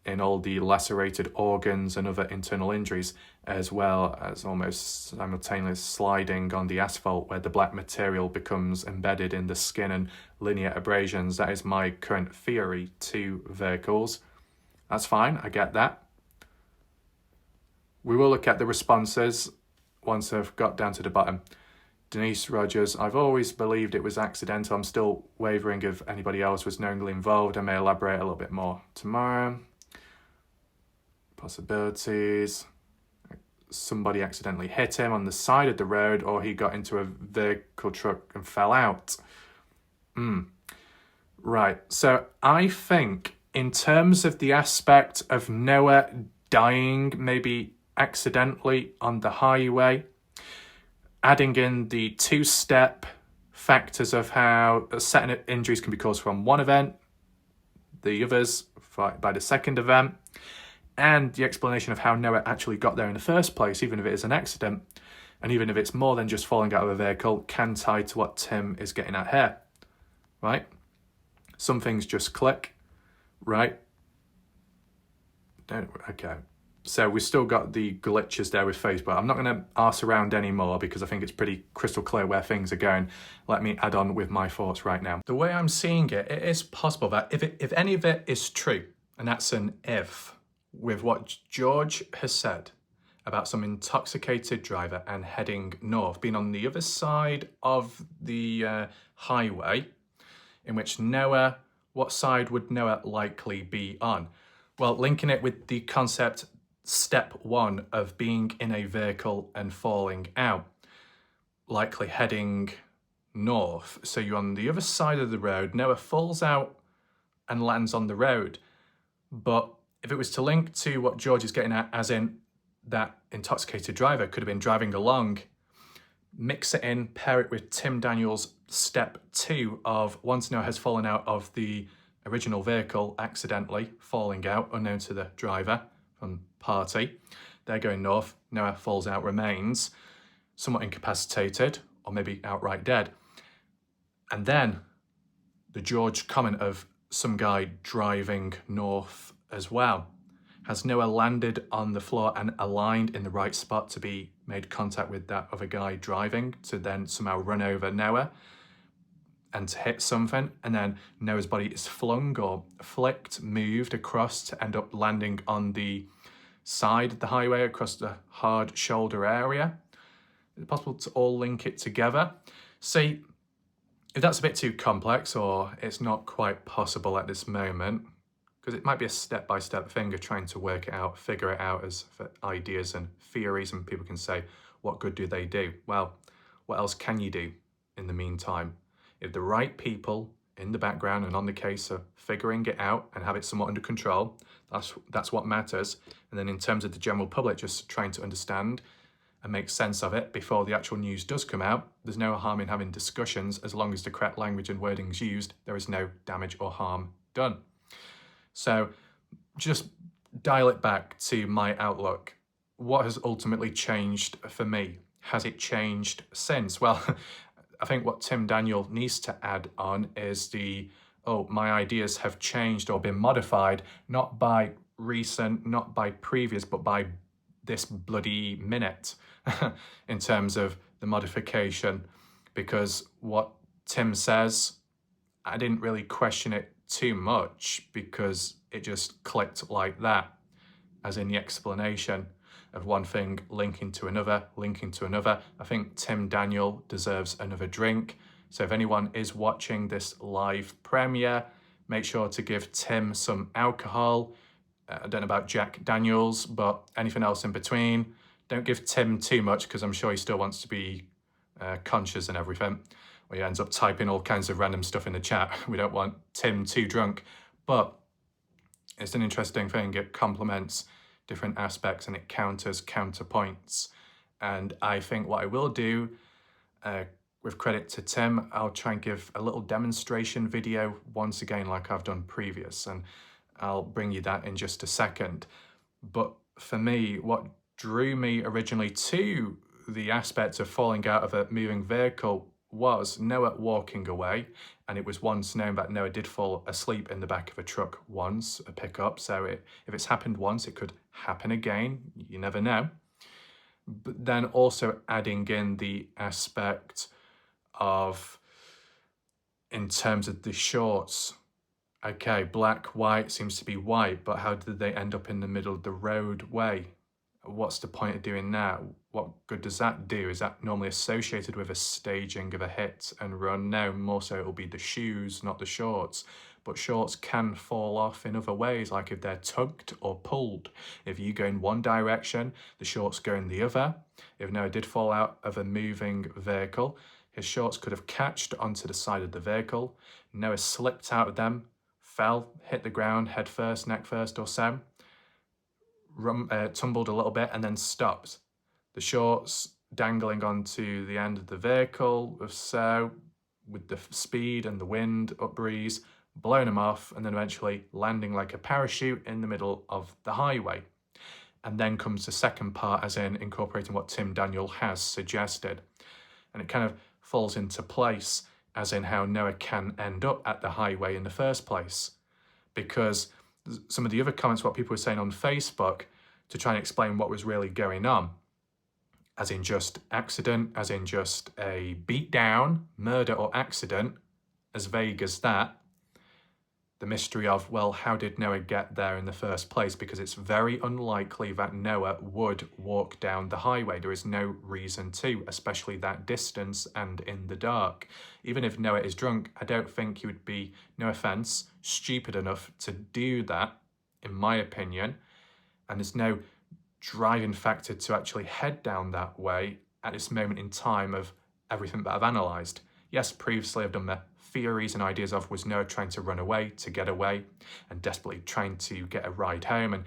in all the lacerated organs and other internal injuries, as well as almost simultaneous sliding on the asphalt where the black material becomes embedded in the skin and linear abrasions. That is my current theory. 2 vehicles. That's fine, I get that. We will look at the responses once I've got down to the bottom. Denise Rogers, I've always believed it was accidental. I'm still wavering if anybody else was knowingly involved. I may elaborate a little bit more tomorrow. Possibilities. Somebody accidentally hit him on the side of the road, or he got into a vehicle truck and fell out. Right, so I think in terms of the aspect of Noah dying maybe accidentally on the highway, adding in the 2-step factors of how certain injuries can be caused from one event, the others by the second event, and the explanation of how Noah actually got there in the first place, even if it is an accident, and even if it's more than just falling out of a vehicle, can tie to what Tim is getting at here, right? Some things just click, right? Okay. So we've still got the glitches there with Facebook. I'm not going to arse around anymore because I think it's pretty crystal clear where things are going. Let me add on with my thoughts right now. The way I'm seeing it, it is possible that if any of it is true, and that's an if, with what George has said about some intoxicated driver and heading north, being on the other side of the highway, in which Noah, what side would Noah likely be on? Well, linking it with the concept step 1 of being in a vehicle and falling out. likely heading north. So you're on the other side of the road. Noah falls out and lands on the road. But if it was to link to what George is getting at, as in that intoxicated driver could have been driving along, mix it in, pair it with Tim Daniels' step 2 of once Noah has fallen out of the original vehicle, accidentally falling out, unknown to the driver from party. They're going north, Noah falls out, remains somewhat incapacitated or maybe outright dead. And then the George comment of some guy driving north as well. Has Noah landed on the floor and aligned in the right spot to be made contact with that other guy driving to then somehow run over Noah and to hit something, and then Noah's body is flung or flicked, moved across to end up landing on the side of the highway across the hard shoulder area? Is it possible to all link it together? See, if that's a bit too complex or it's not quite possible at this moment, because it might be a step-by-step thing of trying to work it out, figure it out as for ideas and theories, and people can say, what good do they do? Well, what else can you do in the meantime? If the right people in the background and on the case are figuring it out and have it somewhat under control, that's what matters. And then in terms of the general public, just trying to understand and make sense of it before the actual news does come out, there's no harm in having discussions. As long as the correct language and wording is used, there is no damage or harm done. So just dial it back to my outlook. What has ultimately changed for me? Has it changed since? Well, I think what Tim Daniel needs to add on is my ideas have changed or been modified, not by recent, not by previous, but by this bloody minute in terms of the modification. Because what Tim says, I didn't really question it too much because it just clicked like that, as in the explanation of one thing linking to another. I think Tim Daniel deserves another drink. So if anyone is watching this live premiere, make sure to give Tim some alcohol. I don't know about Jack Daniels, but anything else in between. Don't give Tim too much because I'm sure he still wants to be conscious and everything. Or he ends up typing all kinds of random stuff in the chat. We don't want Tim too drunk. But it's an interesting thing. It complements different aspects and it counters counterpoints. And I think what I will do, with credit to Tim, I'll try and give a little demonstration video once again like I've done previous. And I'll bring you that in just a second. But for me, what drew me originally to the aspect of falling out of a moving vehicle was Noah walking away, and it was once known that Noah did fall asleep in the back of a truck once, a pickup, so if it's happened once, it could happen again, you never know. But then also adding in the aspect of, in terms of the shorts, okay, black, white seems to be white, but how did they end up in the middle of the roadway? What's the point of doing that? What good does that do? Is that normally associated with a staging of a hit and run? No, more so it'll be the shoes, not the shorts. But shorts can fall off in other ways, like if they're tugged or pulled. If you go in one direction, the shorts go in the other. If Noah did fall out of a moving vehicle, his shorts could have catched onto the side of the vehicle. Noah slipped out of them, fell, hit the ground head first, neck first or so. Tumbled a little bit and then stopped. The shorts dangling onto the end of the vehicle, so with the speed and the wind, up breeze, blown him off, and then eventually landing like a parachute in the middle of the highway. And then comes the second part, as in incorporating what Tim Daniel has suggested. And it kind of falls into place, as in how Noah can end up at the highway in the first place. Because some of the other comments, what people were saying on Facebook, to try and explain what was really going on, as in just accident, as in just a beat down, murder or accident, as vague as that. The mystery of, well, how did Noah get there in the first place? Because it's very unlikely that Noah would walk down the highway. There is no reason to, especially that distance and in the dark. Even if Noah is drunk, I don't think he would be, no offense, stupid enough to do that, in my opinion. And there's no driving factor to actually head down that way at this moment in time of everything that I've analysed. Yes, previously I've done the theories and ideas of was Noah trying to run away, to get away, and desperately trying to get a ride home, and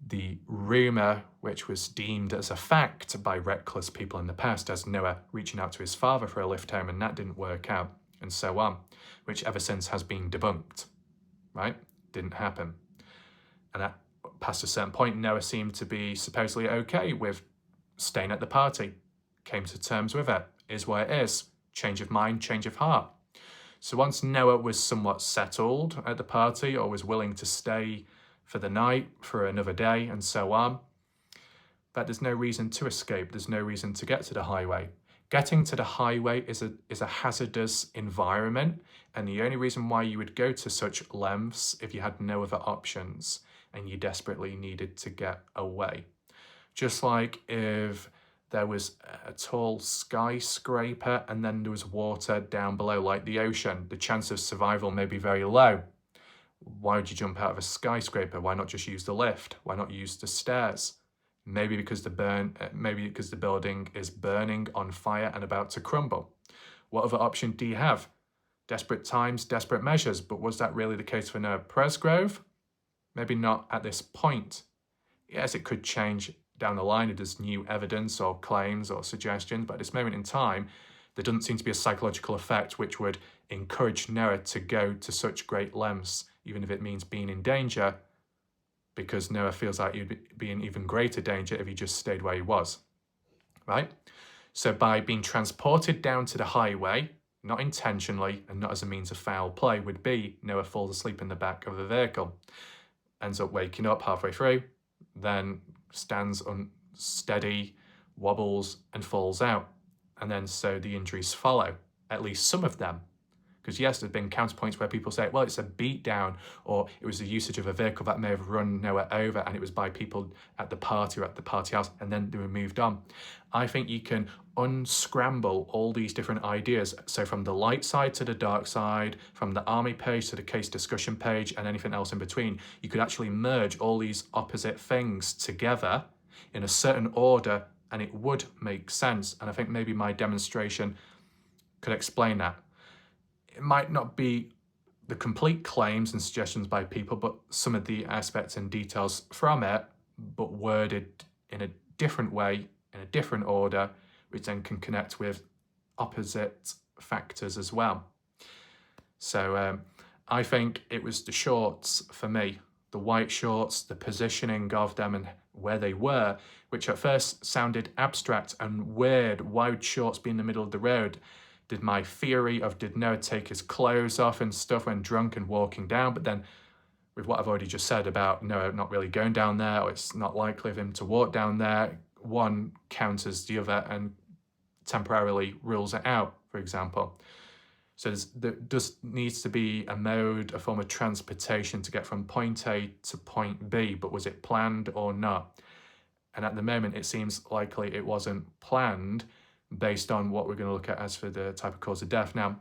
the rumour, which was deemed as a fact by reckless people in the past, as Noah reaching out to his father for a lift home and that didn't work out, and so on, which ever since has been debunked, right? Didn't happen. And past a certain point, Noah seemed to be supposedly okay with staying at the party, came to terms with it, is what it is, change of mind, change of heart. So once Noah was somewhat settled at the party or was willing to stay for the night, for another day, and so on, but there's no reason to escape, there's no reason to get to the highway. Getting to the highway is a hazardous environment, and the only reason why you would go to such lengths if you had no other options and you desperately needed to get away. Just like if there was a tall skyscraper and then there was water down below, like the ocean, the chance of survival may be very low. Why would you jump out of a skyscraper? Why not just use the lift? Why not use the stairs? Maybe because the building is burning on fire and about to crumble. What other option do you have? Desperate times, desperate measures. But was that really the case for Noah Presgrove? Maybe not at this point. Yes, it could change down the line if there's new evidence or claims or suggestions, but at this moment in time, there doesn't seem to be a psychological effect which would encourage Noah to go to such great lengths, even if it means being in danger, because Noah feels like he'd be in even greater danger if he just stayed where he was, right? So by being transported down to the highway, not intentionally and not as a means of foul play, would be Noah falls asleep in the back of the vehicle, ends up waking up halfway through, then stands unsteady, wobbles and falls out. And then so the injuries follow, at least some of them. Because yes, there's been counterpoints where people say, well, it's a beat down, or it was the usage of a vehicle that may have run Noah over and it was by people at the party or at the party house, and then they were moved on. I think you can unscramble all these different ideas. So from the light side to the dark side, from the army page to the case discussion page and anything else in between, you could actually merge all these opposite things together in a certain order and it would make sense. And I think maybe my demonstration could explain that. It might not be the complete claims and suggestions by people, but some of the aspects and details from it, but worded in a different way, in a different order, which then can connect with opposite factors as well. So I think it was the shorts for me, the white shorts, the positioning of them and where they were, which at first sounded abstract and weird. Why would shorts be in the middle of the road? Did my theory of did Noah take his clothes off and stuff when drunk and walking down, but then with what I've already just said about Noah not really going down there, or it's not likely of him to walk down there, one counters the other and temporarily rules it out, for example. So there just needs to be a mode, a form of transportation to get from point A to point B, but was it planned or not? And at the moment, it seems likely it wasn't planned, based on what we're going to look at as for the type of cause of death. Now,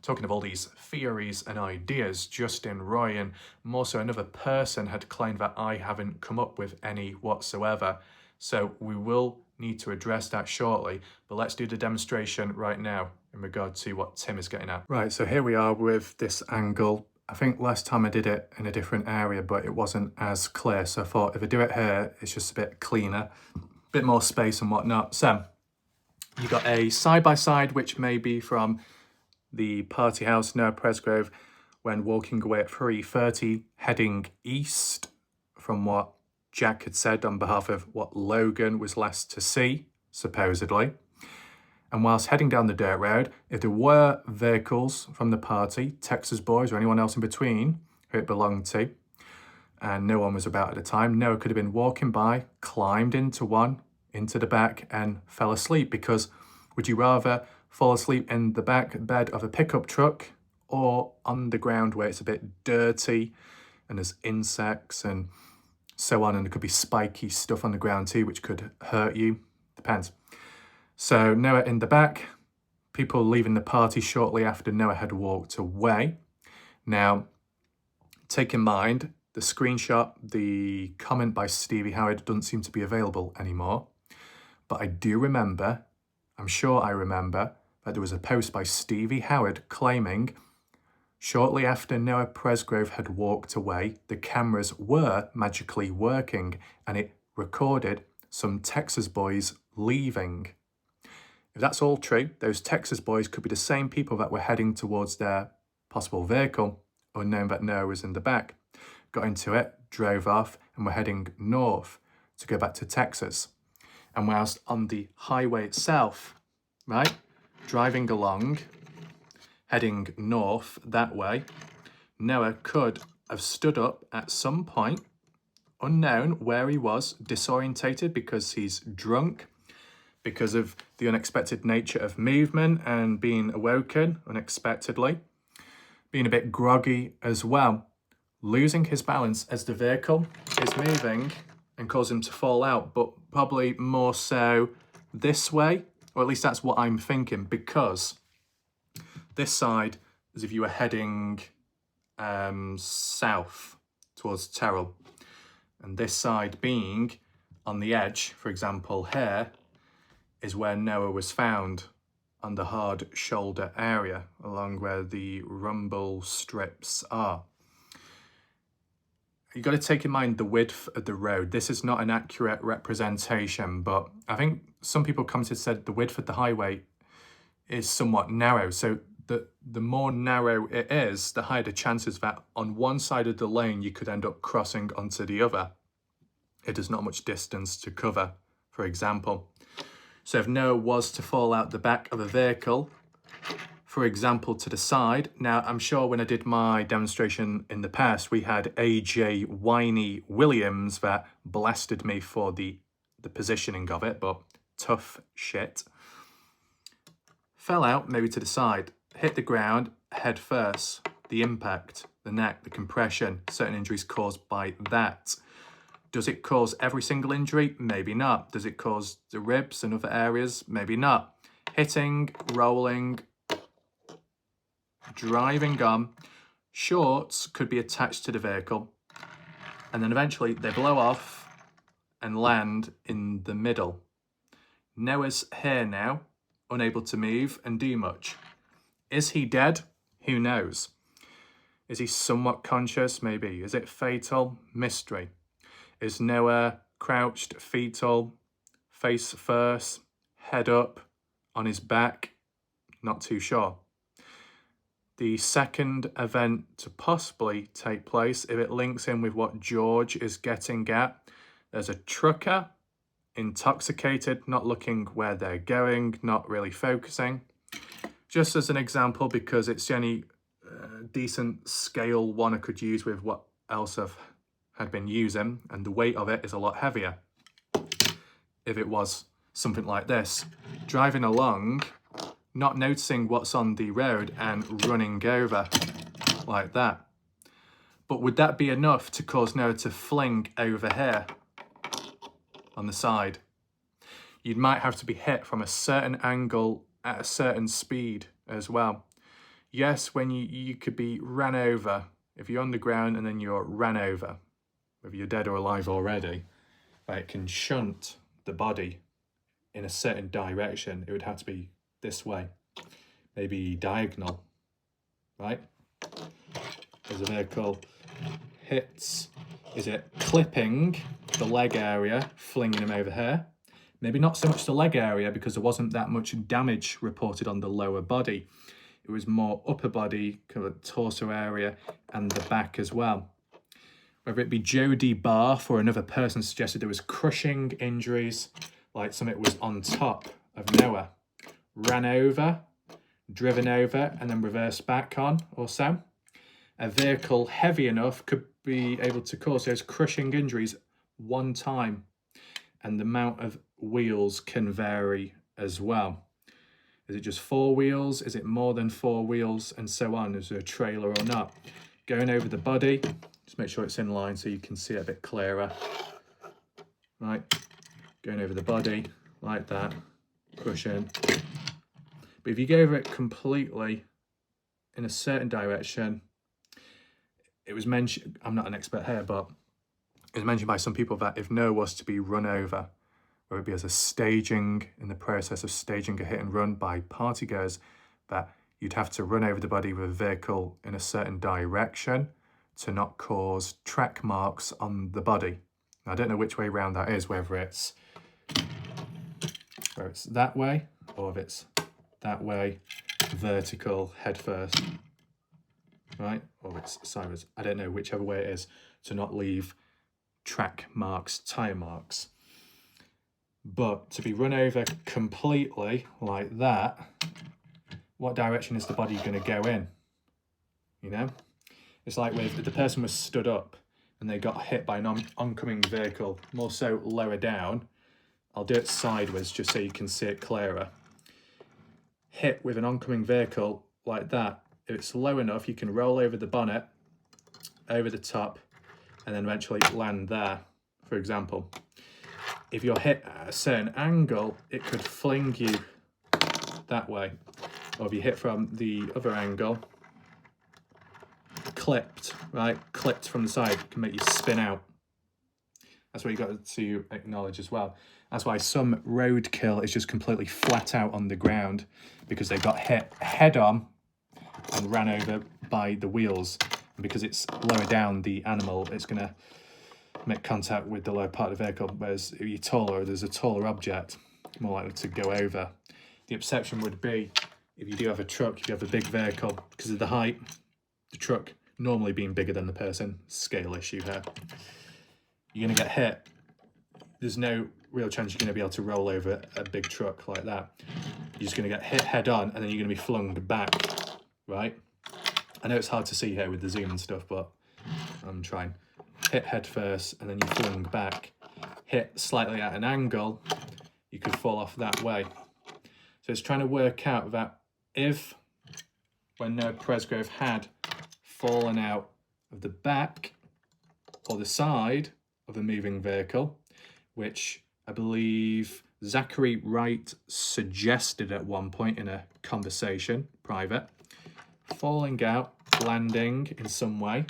talking of all these theories and ideas, Justin Roy and more so another person had claimed that I haven't come up with any whatsoever. So we will need to address that shortly, but let's do the demonstration right now in regard to what Tim is getting at. Right, so here we are with this angle. I think last time I did it in a different area, but it wasn't as clear. So I thought if I do it here, it's just a bit cleaner, a bit more space and whatnot. So you've got a side-by-side, which may be from the party house, Noah Presgrove, when walking away at 3:30, heading east from what Jack had said on behalf of what Logan was last to see, supposedly. And whilst heading down the dirt road, if there were vehicles from the party, Texas boys or anyone else in between who it belonged to, and no one was about at the time, Noah could have been walking by, climbed into one, into the back and fell asleep. Because would you rather fall asleep in the back bed of a pickup truck or on the ground where it's a bit dirty and there's insects and so on, and there could be spiky stuff on the ground too, which could hurt you? Depends. So Noah in the back, people leaving the party shortly after Noah had walked away. Now, take in mind the screenshot, the comment by Stevie Howard doesn't seem to be available anymore. But I do remember I'm sure I remember that there was a post by Stevie Howard claiming, shortly after Noah Presgrove had walked away, the cameras were magically working and it recorded some Texas boys leaving. If that's all true, those Texas boys could be the same people that were heading towards their possible vehicle, unknown that Noah was in the back, got into it, drove off, and were heading north to go back to Texas. And whilst on the highway itself, right, driving along, heading north that way, Noah could have stood up at some point, unknown where he was, disorientated because he's drunk, because of the unexpected nature of movement and being awoken unexpectedly, being a bit groggy as well, losing his balance as the vehicle is moving and cause him to fall out, but probably more so this way, or at least that's what I'm thinking, because this side is if you were heading south towards Terrell, and this side being on the edge, for example here, is where Noah was found, on the hard shoulder area, along where the rumble strips are. You've got to take in mind the width of the road. This is not an accurate representation, but I think some people commented said the width of the highway is somewhat narrow. So the more narrow it is, the higher the chances that on one side of the lane you could end up crossing onto the other. It is not much distance to cover, for example. So if Noah was to fall out the back of a vehicle, for example, to the side. Now, I'm sure when I did my demonstration in the past, we had AJ Whiny Williams that blasted me for the positioning of it, but tough shit. Fell out, maybe to the side, hit the ground head first. The impact, the neck, the compression, certain injuries caused by that. Does it cause every single injury? Maybe not. Does it cause the ribs and other areas? Maybe not. Hitting, rolling, driving on, shorts could be attached to the vehicle, and then eventually they blow off and land in the middle. Noah's here now, unable to move and do much. Is he dead? Who knows? Is he somewhat conscious? Maybe. Is it fatal? Mystery. Is Noah crouched, fetal, face first, head up, on his back? Not too sure. The second event to possibly take place, if it links in with what George is getting at, there's a trucker, intoxicated, not looking where they're going, not really focusing. Just as an example, because it's the only decent scale one I could use with what else I've had been using, and the weight of it is a lot heavier. If it was something like this, driving along, not noticing what's on the road and running over like that. But would that be enough to cause Noah to fling over here on the side? You might have to be hit from a certain angle at a certain speed as well. Yes, when you could be ran over, if you're on the ground and then you're ran over, whether you're dead or alive already, but it can shunt the body in a certain direction. It would have to be this way, maybe diagonal, right? As the vehicle hits, is it clipping the leg area, flinging him over here? Maybe not so much the leg area, because there wasn't that much damage reported on the lower body. It was more upper body, kind of torso area, and the back as well. Whether it be Jody Barth or another person suggested there was crushing injuries, like something was on top of Noah. Ran over, driven over, and then reversed back on or so. A vehicle heavy enough could be able to cause those crushing injuries one time, and the amount of wheels can vary as well. Is it just 4 wheels? Is it more than 4 wheels? And so on. Is there a trailer or not? Going over the body, just make sure it's in line so you can see it a bit clearer. Right, going over the body like that, pushing. But if you go over it completely in a certain direction, it was mentioned, I'm not an expert here, but it was mentioned by some people that if Noah was to be run over whether it be as a staging, in the process of staging a hit and run by partygoers, that you'd have to run over the body with a vehicle in a certain direction to not cause track marks on the body. Now, I don't know which way around that is, whether it's that way or if it's that way, vertical, head first, right? Or it's sideways. I don't know, whichever way it is, to not leave track marks, tyre marks. But to be run over completely like that, what direction is the body going to go in? You know? It's like if the person was stood up and they got hit by an oncoming vehicle, more so lower down. I'll do it sideways just so you can see it clearer. Hit with an oncoming vehicle like that, if it's low enough, you can roll over the bonnet, over the top, and then eventually land there, for example. If you're hit at a certain angle, it could fling you that way. Or if you hit from the other angle, clipped, right? Clipped from the side can make you spin out. That's what you got to acknowledge as well. That's why some roadkill is just completely flat out on the ground, because they got hit head on and ran over by the wheels. And because it's lower down the animal, it's going to make contact with the lower part of the vehicle. Whereas if you're taller, there's a taller object, more likely to go over. The exception would be if you do have a truck, if you have a big vehicle, because of the height, the truck normally being bigger than the person, scale issue here. You're going to get hit. There's no real chance you're going to be able to roll over a big truck like that. You're just going to get hit head on, and then you're going to be flung back, right? I know it's hard to see here with the zoom and stuff, but I'm trying. Hit head first, and then you flung back. Hit slightly at an angle, you could fall off that way. So it's trying to work out that if, when Noah Presgrove had fallen out of the back or the side of a moving vehicle, which I believe Zachary Wright suggested at one point in a conversation, private, falling out, landing in some way,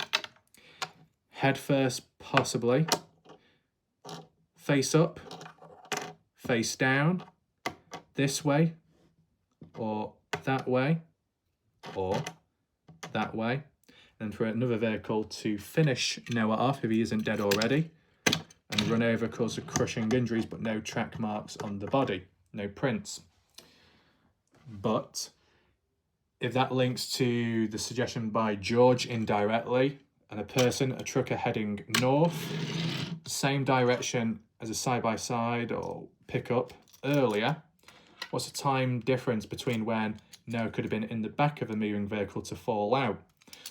head first possibly, face up, face down, this way, or that way, or that way, and for another vehicle to finish Noah off if he isn't dead already, and run over, cause crushing injuries, but no track marks on the body, no prints. But if that links to the suggestion by George indirectly, and a trucker heading north, same direction as a side-by-side or pickup earlier, what's the time difference between when Noah could have been in the back of a moving vehicle to fall out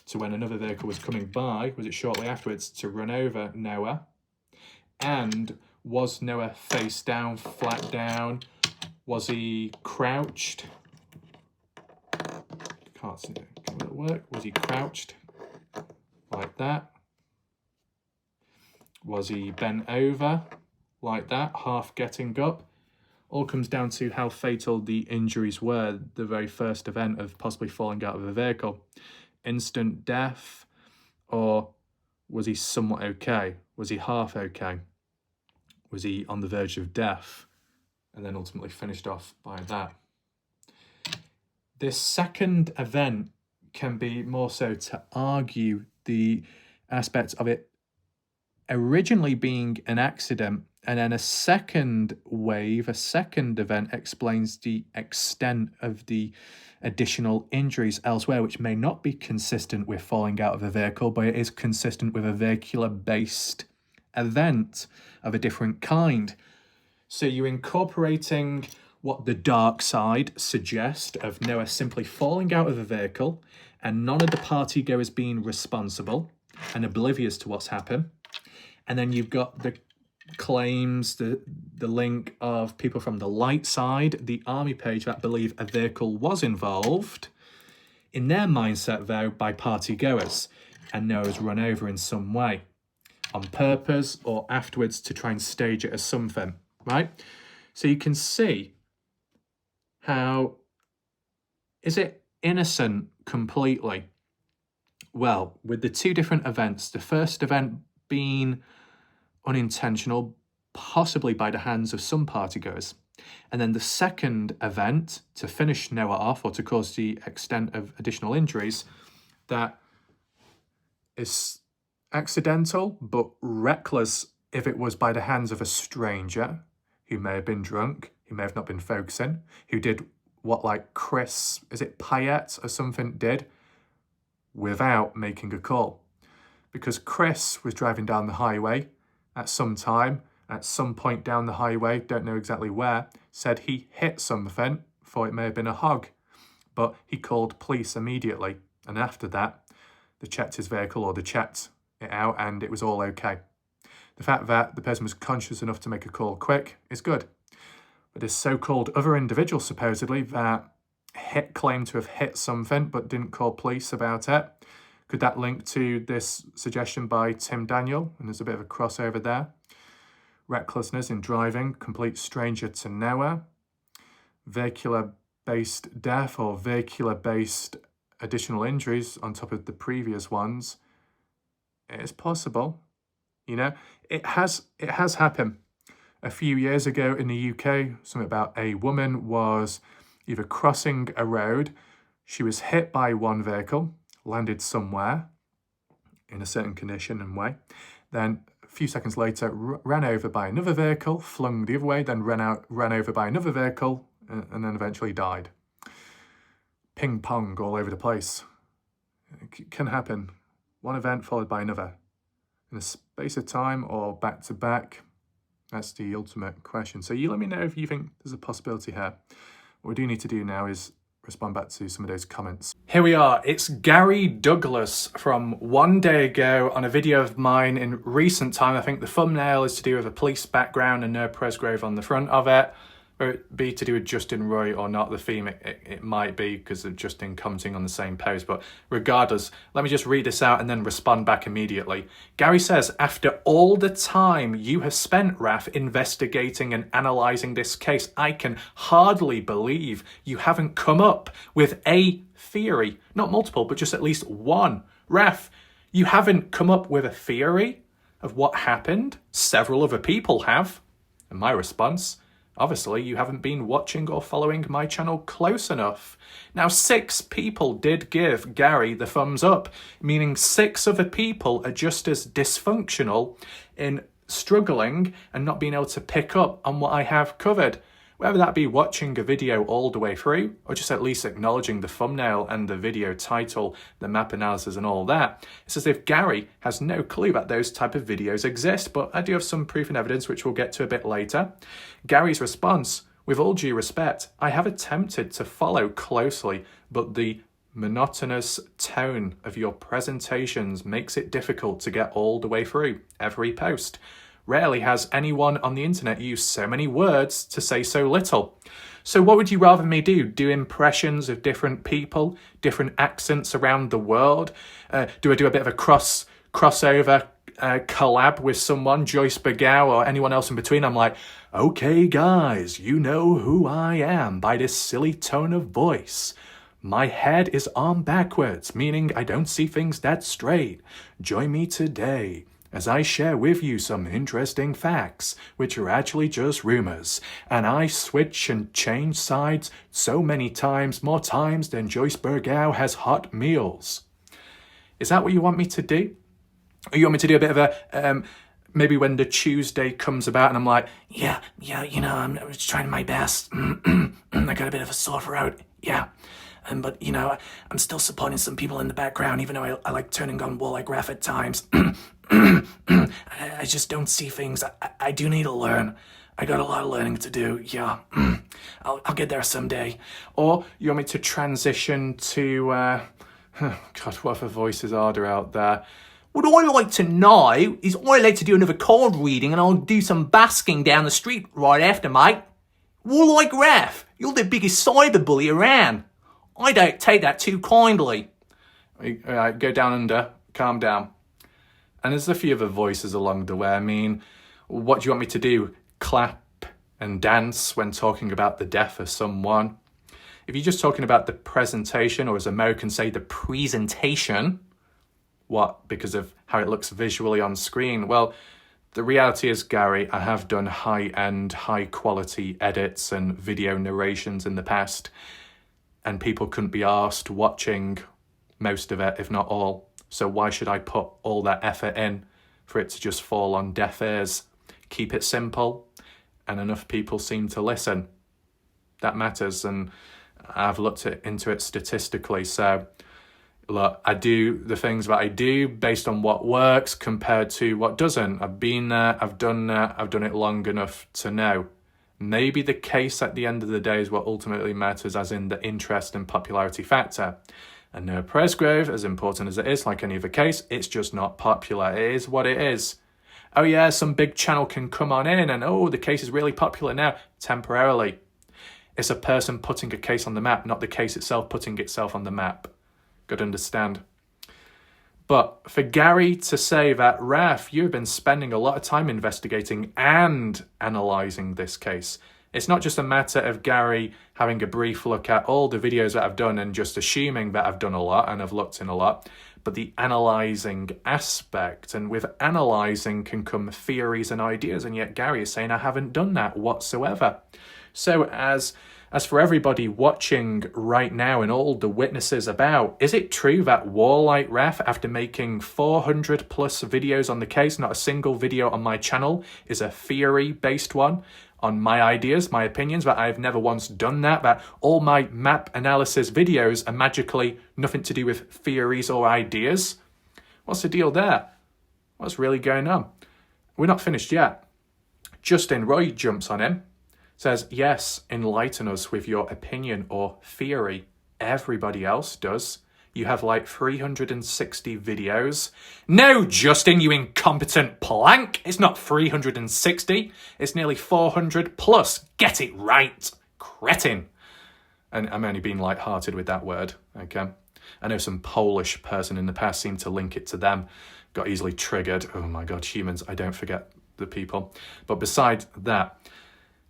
to when another vehicle was coming by? Was it shortly afterwards to run over Noah? And was Noah face down, flat down? Was he crouched? Can't see it. Will it work? Was he crouched like that? Was he bent over like that, half getting up? All comes down to how fatal the injuries were, the very first event of possibly falling out of a vehicle. Instant death, or was he somewhat okay? Was he half okay? Was he on the verge of death? And then ultimately finished off by that. This second event can be more so to argue the aspect of it originally being an accident, and then a second wave, a second event explains the extent of the additional injuries elsewhere, which may not be consistent with falling out of a vehicle, but it is consistent with a vehicular-based event of a different kind. So you're incorporating what the dark side suggests of Noah simply falling out of a vehicle and none of the partygoers being responsible and oblivious to what's happened. And then you've got the claims, the link of people from the light side, the army page, that believe a vehicle was involved in their mindset, though, by partygoers, and Noah's run over in some way, on purpose or afterwards to try and stage it as something, right? So you can see how, is it innocent completely? Well, with the two different events, the first event being unintentional, possibly by the hands of some partygoers. And then the second event, to finish Noah off, or to cause the extent of additional injuries, that is accidental but reckless if it was by the hands of a stranger who may have been drunk, who may have not been focusing, who did what, like Chris, is it Payette or something, did without making a call. Because Chris was driving down the highway at some point down the highway, don't know exactly where, said he hit something, thought it may have been a hog, but he called police immediately. And after that, they checked his vehicle, or they checked it out, and it was all okay. The fact that the person was conscious enough to make a call quick is good. But this so-called other individual, supposedly, that claimed to have hit something but didn't call police about it, could that link to this suggestion by Tim Daniel? And there's a bit of a crossover there. Recklessness in driving, complete stranger to Noah, vehicular-based death or vehicular-based additional injuries on top of the previous ones. It is possible. You know, it has happened. A few years ago in the UK, something about a woman was either crossing a road, she was hit by one vehicle, landed somewhere in a certain condition and way, then a few seconds later ran over by another vehicle, flung the other way, then ran over by another vehicle, and then eventually died. Ping pong all over the place. It can happen. One event followed by another. In a space of time or back to back, that's the ultimate question. So you let me know if you think there's a possibility here. What we do need to do now is respond back to some of those comments. Here we are. It's Gary Douglas from one day ago on a video of mine in recent time. I think the thumbnail is to do with a police background and Noah Presgrove on the front of it. Whether it be to do with Justin Roy or not, the theme, it might be because of Justin commenting on the same post. But regardless, let me just read this out and then respond back immediately. Gary says, after all the time you have spent, Raf, investigating and analysing this case, I can hardly believe you haven't come up with a theory. Not multiple, but just at least one. Raf, you haven't come up with a theory of what happened? Several other people have. And my response, obviously, you haven't been watching or following my channel close enough. Now, 6 people did give Gary the thumbs up, meaning 6 other people are just as dysfunctional in struggling and not being able to pick up on what I have covered. Whether that be watching a video all the way through, or just at least acknowledging the thumbnail and the video title, the map analysis and all that, it's as if Gary has no clue that those type of videos exist, but I do have some proof and evidence which we'll get to a bit later. Gary's response, with all due respect, I have attempted to follow closely, but the monotonous tone of your presentations makes it difficult to get all the way through every post. Rarely has anyone on the internet used so many words to say so little. So what would you rather me do? Do impressions of different people, different accents around the world? Do I do a bit of a crossover collab with someone, Joyce Bergow or anyone else in between? I'm like, okay guys, you know who I am by this silly tone of voice. My head is on backwards, meaning I don't see things that straight. Join me today as I share with you some interesting facts, which are actually just rumors, and I switch and change sides so many times, more times than Joyce Bergow has hot meals. Is that what you want me to do? Or you want me to do a bit of a, maybe when the Tuesday comes about and I'm like, yeah, you know, I'm just trying my best. I got a bit of a sore throat, yeah. But, you know, I'm still supporting some people in the background, even though I like turning on wall like Raf at times. I just don't see things. I do need to learn. I got a lot of learning to do, yeah. I'll get there someday. Or you want me to transition to, God, what other voices are there out there? What I like to know is I like to do another card reading and I'll do some basking down the street right after, mate. Well, like Raf, you're the biggest cyberbully around. I don't take that too kindly. Alright, go down under, calm down. And there's a few other voices along the way. I mean, what do you want me to do? Clap and dance when talking about the death of someone? If you're just talking about the presentation, or as Americans say, the presentation, what? Because of how it looks visually on screen? Well, The reality is, Gary, I have done high-end, high-quality edits and video narrations in the past, and people couldn't be arsed watching most of it, if not all. So why should I put all that effort in for it to just fall on deaf ears? Keep it simple, and enough people seem to listen. That matters, and I've looked into it statistically. So look, I do the things that I do based on what works compared to what doesn't. I've been there, I've done that, I've done it long enough to know. Maybe the case at the end of the day is what ultimately matters, as in the interest and popularity factor. And Noah Presgrove, as important as it is, like any other case, it's just not popular. It is what it is. Oh yeah, some big channel can come on in and, oh, the case is really popular now. Temporarily. It's a person putting a case on the map, not the case itself putting itself on the map. Got to understand. But for Gary to say that, Raf, you've been spending a lot of time investigating and analysing this case. It's not just a matter of Gary having a brief look at all the videos that I've done and just assuming that I've done a lot and I've looked in a lot, but the analysing aspect. And with analysing can come theories and ideas, and yet Gary is saying I haven't done that whatsoever. So as for everybody watching right now and all the witnesses about, is it true that Warlight Ref, after making 400 plus videos on the case, not a single video on my channel is a theory-based one on my ideas, my opinions, that I've never once done that all my map analysis videos are magically nothing to do with theories or ideas? What's the deal there? What's really going on? We're not finished yet. Justin Roy jumps on him. Says, yes, enlighten us with your opinion or theory. Everybody else does. You have like 360 videos. No, Justin, you incompetent plank. It's not 360. It's nearly 400 plus. Get it right, cretin. And I'm only being light-hearted with that word, okay? I know some Polish person in the past seemed to link it to them. Got easily triggered. Oh my God, humans, I don't forget the people. But besides that,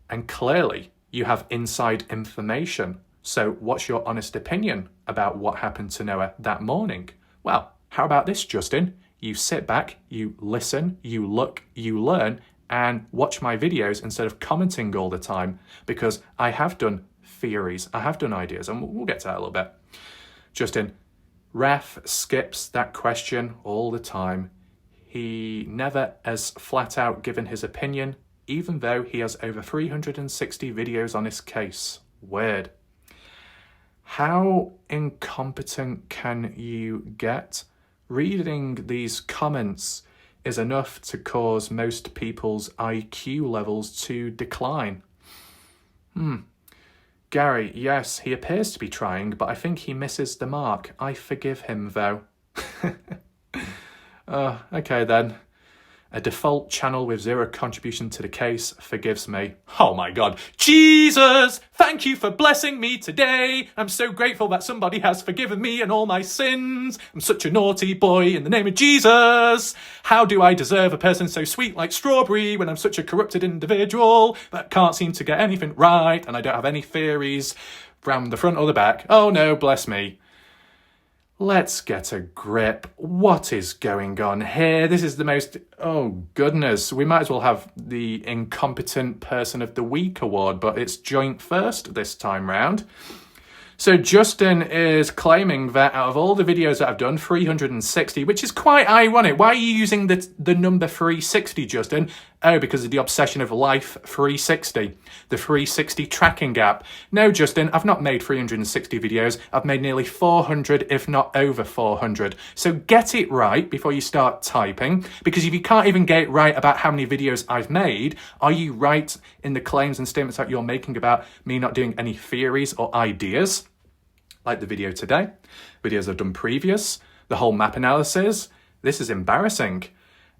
and clearly, you have inside information. So what's your honest opinion about what happened to Noah that morning? Well, how about this, Justin? You sit back, you listen, you look, you learn, and watch my videos instead of commenting all the time, because I have done theories, I have done ideas, and we'll get to that a little bit. Justin, Raf skips that question all the time. He never has flat out given his opinion, even though he has over 360 videos on his case. Weird. How incompetent can you get? Reading these comments is enough to cause most people's IQ levels to decline. Gary, yes, he appears to be trying, but I think he misses the mark. I forgive him, though. Okay then. A default channel with zero contribution to the case forgives me. Oh my God. Jesus, thank you for blessing me today. I'm so grateful that somebody has forgiven me and all my sins. I'm such a naughty boy in the name of Jesus. How do I deserve a person so sweet like strawberry when I'm such a corrupted individual that can't seem to get anything right and I don't have any theories from the front or the back? Oh no, bless me. Let's get a grip. What is going on here? This is the most... Oh, goodness. We might as well have the Incompetent Person of the Week award, but it's joint first this time round. So Justin is claiming that out of all the videos that I've done, 360, which is quite ironic. Why are you using the number 360, Justin? Oh, because of the obsession of Life 360, the 360 tracking app. No, Justin, I've not made 360 videos. I've made nearly 400, if not over 400. So get it right before you start typing, because if you can't even get it right about how many videos I've made, are you right in the claims and statements that you're making about me not doing any theories or ideas? Like the video today, videos I've done previous, the whole map analysis. This is embarrassing.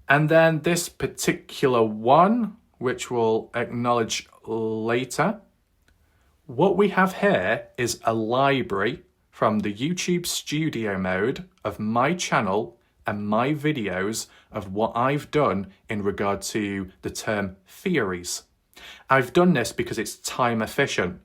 And then this particular one, which we'll acknowledge later. What we have here is a library from the YouTube studio mode of my channel and my videos of what I've done in regard to the term theories. I've done this because it's time efficient.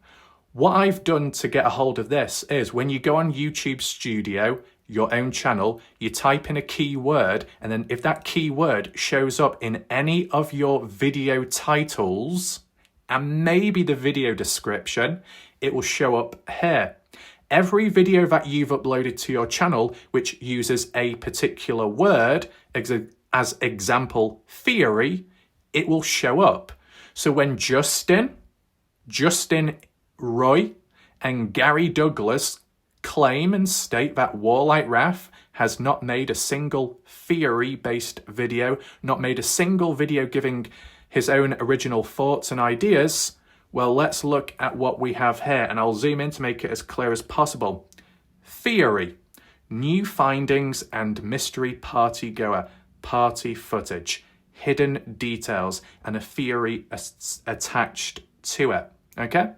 What I've done to get a hold of this is when you go on YouTube Studio, your own channel, you type in a keyword, and then if that keyword shows up in any of your video titles and maybe the video description, it will show up here. Every video that you've uploaded to your channel which uses a particular word, as example theory, it will show up. So when Justin Roy and Gary Douglas claim and state that Warlight Raf has not made a single theory-based video, not made a single video giving his own original thoughts and ideas, well, let's look at what we have here, and I'll zoom in to make it as clear as possible. Theory, new findings and mystery party-goer, party footage, hidden details, and a theory attached to it, okay?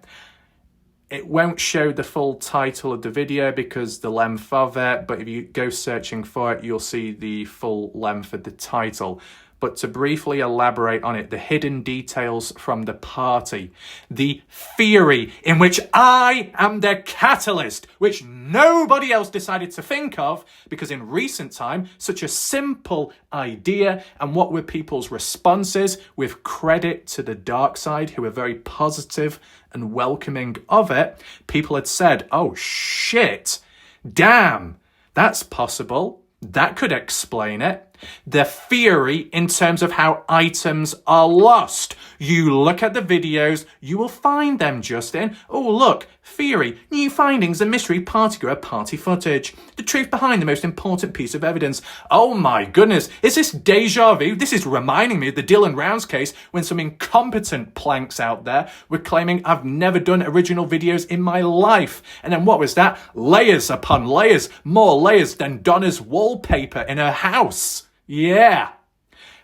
It won't show the full title of the video because the length of it, but if you go searching for it, you'll see the full length of the title. But to briefly elaborate on it, the hidden details from the party, the theory in which I am the catalyst, which nobody else decided to think of, because in recent time, such a simple idea, and what were people's responses, with credit to the dark side, who were very positive and welcoming of it, people had said, oh shit, damn, that's possible. That could explain it. The theory in terms of how items are lost. You look at the videos, you will find them, Justin. Oh, look, theory, new findings and mystery party-goer party footage. The truth behind the most important piece of evidence. Oh my goodness, is this deja vu? This is reminding me of the Dylan Rounds case when some incompetent planks out there were claiming I've never done original videos in my life. And then what was that? Layers upon layers, more layers than Donna's wallpaper in her house. Yeah.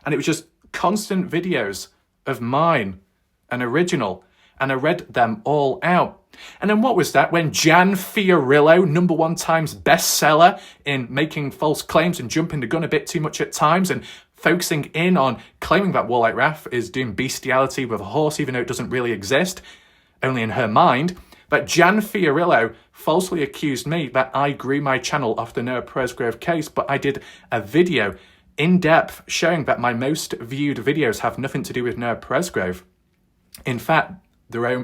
And it was just constant videos of mine, an original, and I read them all out. And then what was that? When Jan Fiorillo, #1 times bestseller in making false claims and jumping the gun a bit too much at times and focusing in on claiming that Warlight Raf is doing bestiality with a horse, even though it doesn't really exist, only in her mind. But Jan Fiorillo falsely accused me that I grew my channel off the Noah Presgrove case, but I did a video in depth showing that my most viewed videos have nothing to do with Noah Presgrove. In fact,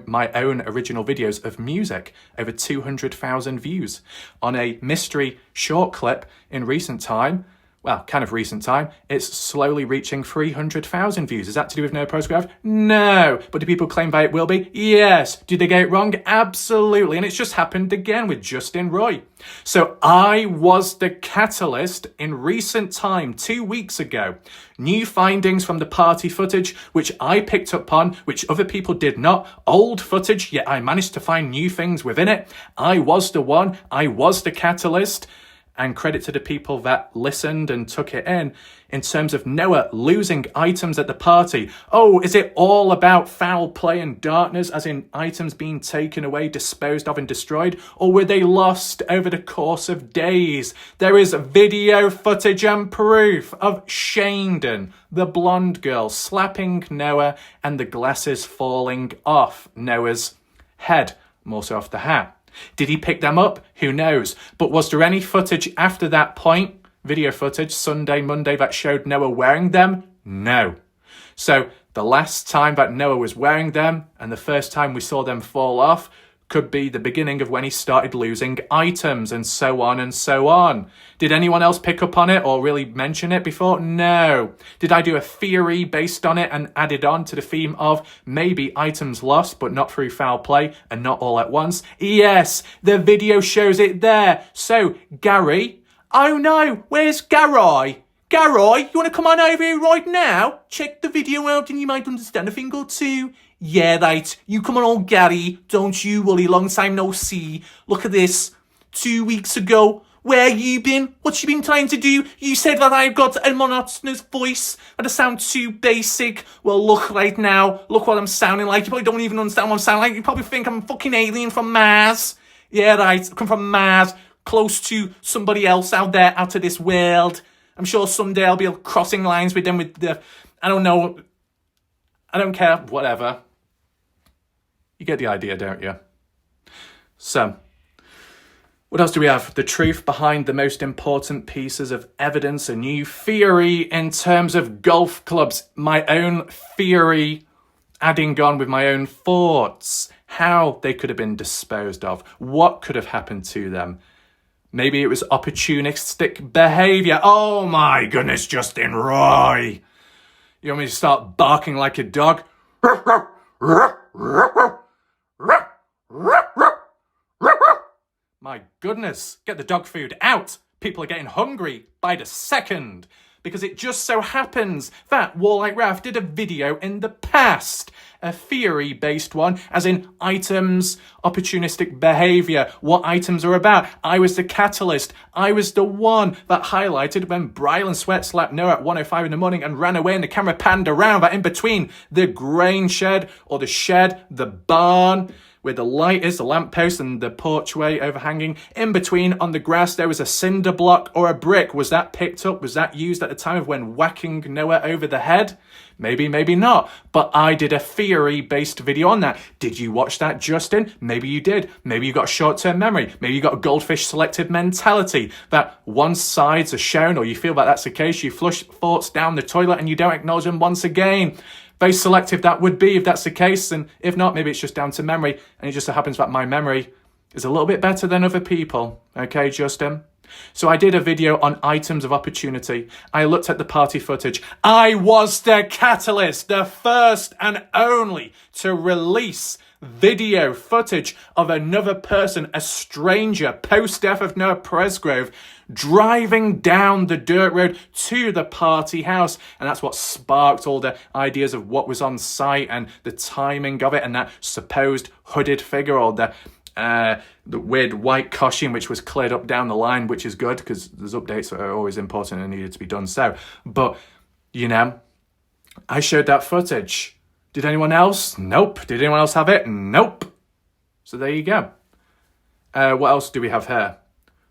my own original videos of music, over 200,000 views. On a mystery short clip in recent time, well, kind of recent time, it's slowly reaching 300,000 views. Is that to do with Noah Presgrove? No. But do people claim that it will be? Yes. Did they get it wrong? Absolutely. And it's just happened again with Justin Roy. So I was the catalyst in recent time, 2 weeks ago. New findings from the party footage, which I picked up on, which other people did not. Old footage, yet I managed to find new things within it. I was the one. I was the catalyst. And credit to the people that listened and took it in terms of Noah losing items at the party. Oh, is it all about foul play and darkness, as in items being taken away, disposed of and destroyed? Or were they lost over the course of days? There is video footage and proof of Shandon, the blonde girl, slapping Noah and the glasses falling off Noah's head, more so off the hat. Did he pick them up? Who knows? But was there any footage after that point, video footage, Sunday, Monday, that showed Noah wearing them? No. So the last time that Noah was wearing them and the first time we saw them fall off could be the beginning of when he started losing items, and so on and so on. Did anyone else pick up on it or really mention it before? No. Did I do a theory based on it and added on to the theme of maybe items lost but not through foul play and not all at once? Yes, the video shows it there. So, Gary, oh no, where's Gary? Gary, you want to come on over here right now? Check the video out and you might understand a thing or two. Yeah, right. You come on, Gary. Don't you worry. Long time no see. Look at this. 2 weeks ago. Where you been? What you been trying to do? You said that I've got a monotonous voice and I sound too basic. Well, look right now. Look what I'm sounding like. You probably don't even understand what I'm sounding like. You probably think I'm a fucking alien from Mars. Yeah, right. I come from Mars. Close to somebody else out there, out of this world. I'm sure someday I'll be crossing lines with them with the... I don't know. I don't care. Whatever. You get the idea, don't you? So, What else do we have? The truth behind the most important pieces of evidence, a new theory in terms of golf clubs, my own theory, adding on with my own thoughts, how they could have been disposed of, what could have happened to them. Maybe it was opportunistic behaviour. Oh my goodness, Justin Roy. You want me to start barking like a dog? My goodness, get the dog food out. People are getting hungry by the second. Because it just so happens that Warlike Raf did a video in the past. A theory-based one, as in items, opportunistic behaviour, what items are about. I was the catalyst. I was the one that highlighted when Brylan Sweat slapped Noah at 1:05 in the morning and ran away and the camera panned around that in between the grain shed or the shed, the barn, where the light is, the lamppost and the porchway overhanging. In between on the grass, there was a cinder block or a brick. Was that picked up? Was that used at the time of when whacking Noah over the head? Maybe, maybe not. But I did a theory-based video on that. Did you watch that, Justin? Maybe you did. Maybe you got short-term memory. Maybe you got a goldfish selective mentality that one sides are shown, or you feel that that's the case. You flush thoughts down the toilet and you don't acknowledge them once again. Very selective that would be if that's the case, and if not, maybe it's just down to memory, and it just so happens that my memory is a little bit better than other people. Okay, Justin? So I did a video on items of opportunity. I looked at the party footage. I was the catalyst, the first and only to release video footage of another person, a stranger, post-death of Noah Presgrove, driving down the dirt road to the party house. And that's what sparked all the ideas of what was on site and the timing of it and that supposed hooded figure or the weird white costume, which was cleared up down the line, which is good because there's updates that are always important and needed to be done so. But, you know, I showed that footage. Did anyone else? Nope. Did anyone else have it? Nope. So there you go. What else do we have here?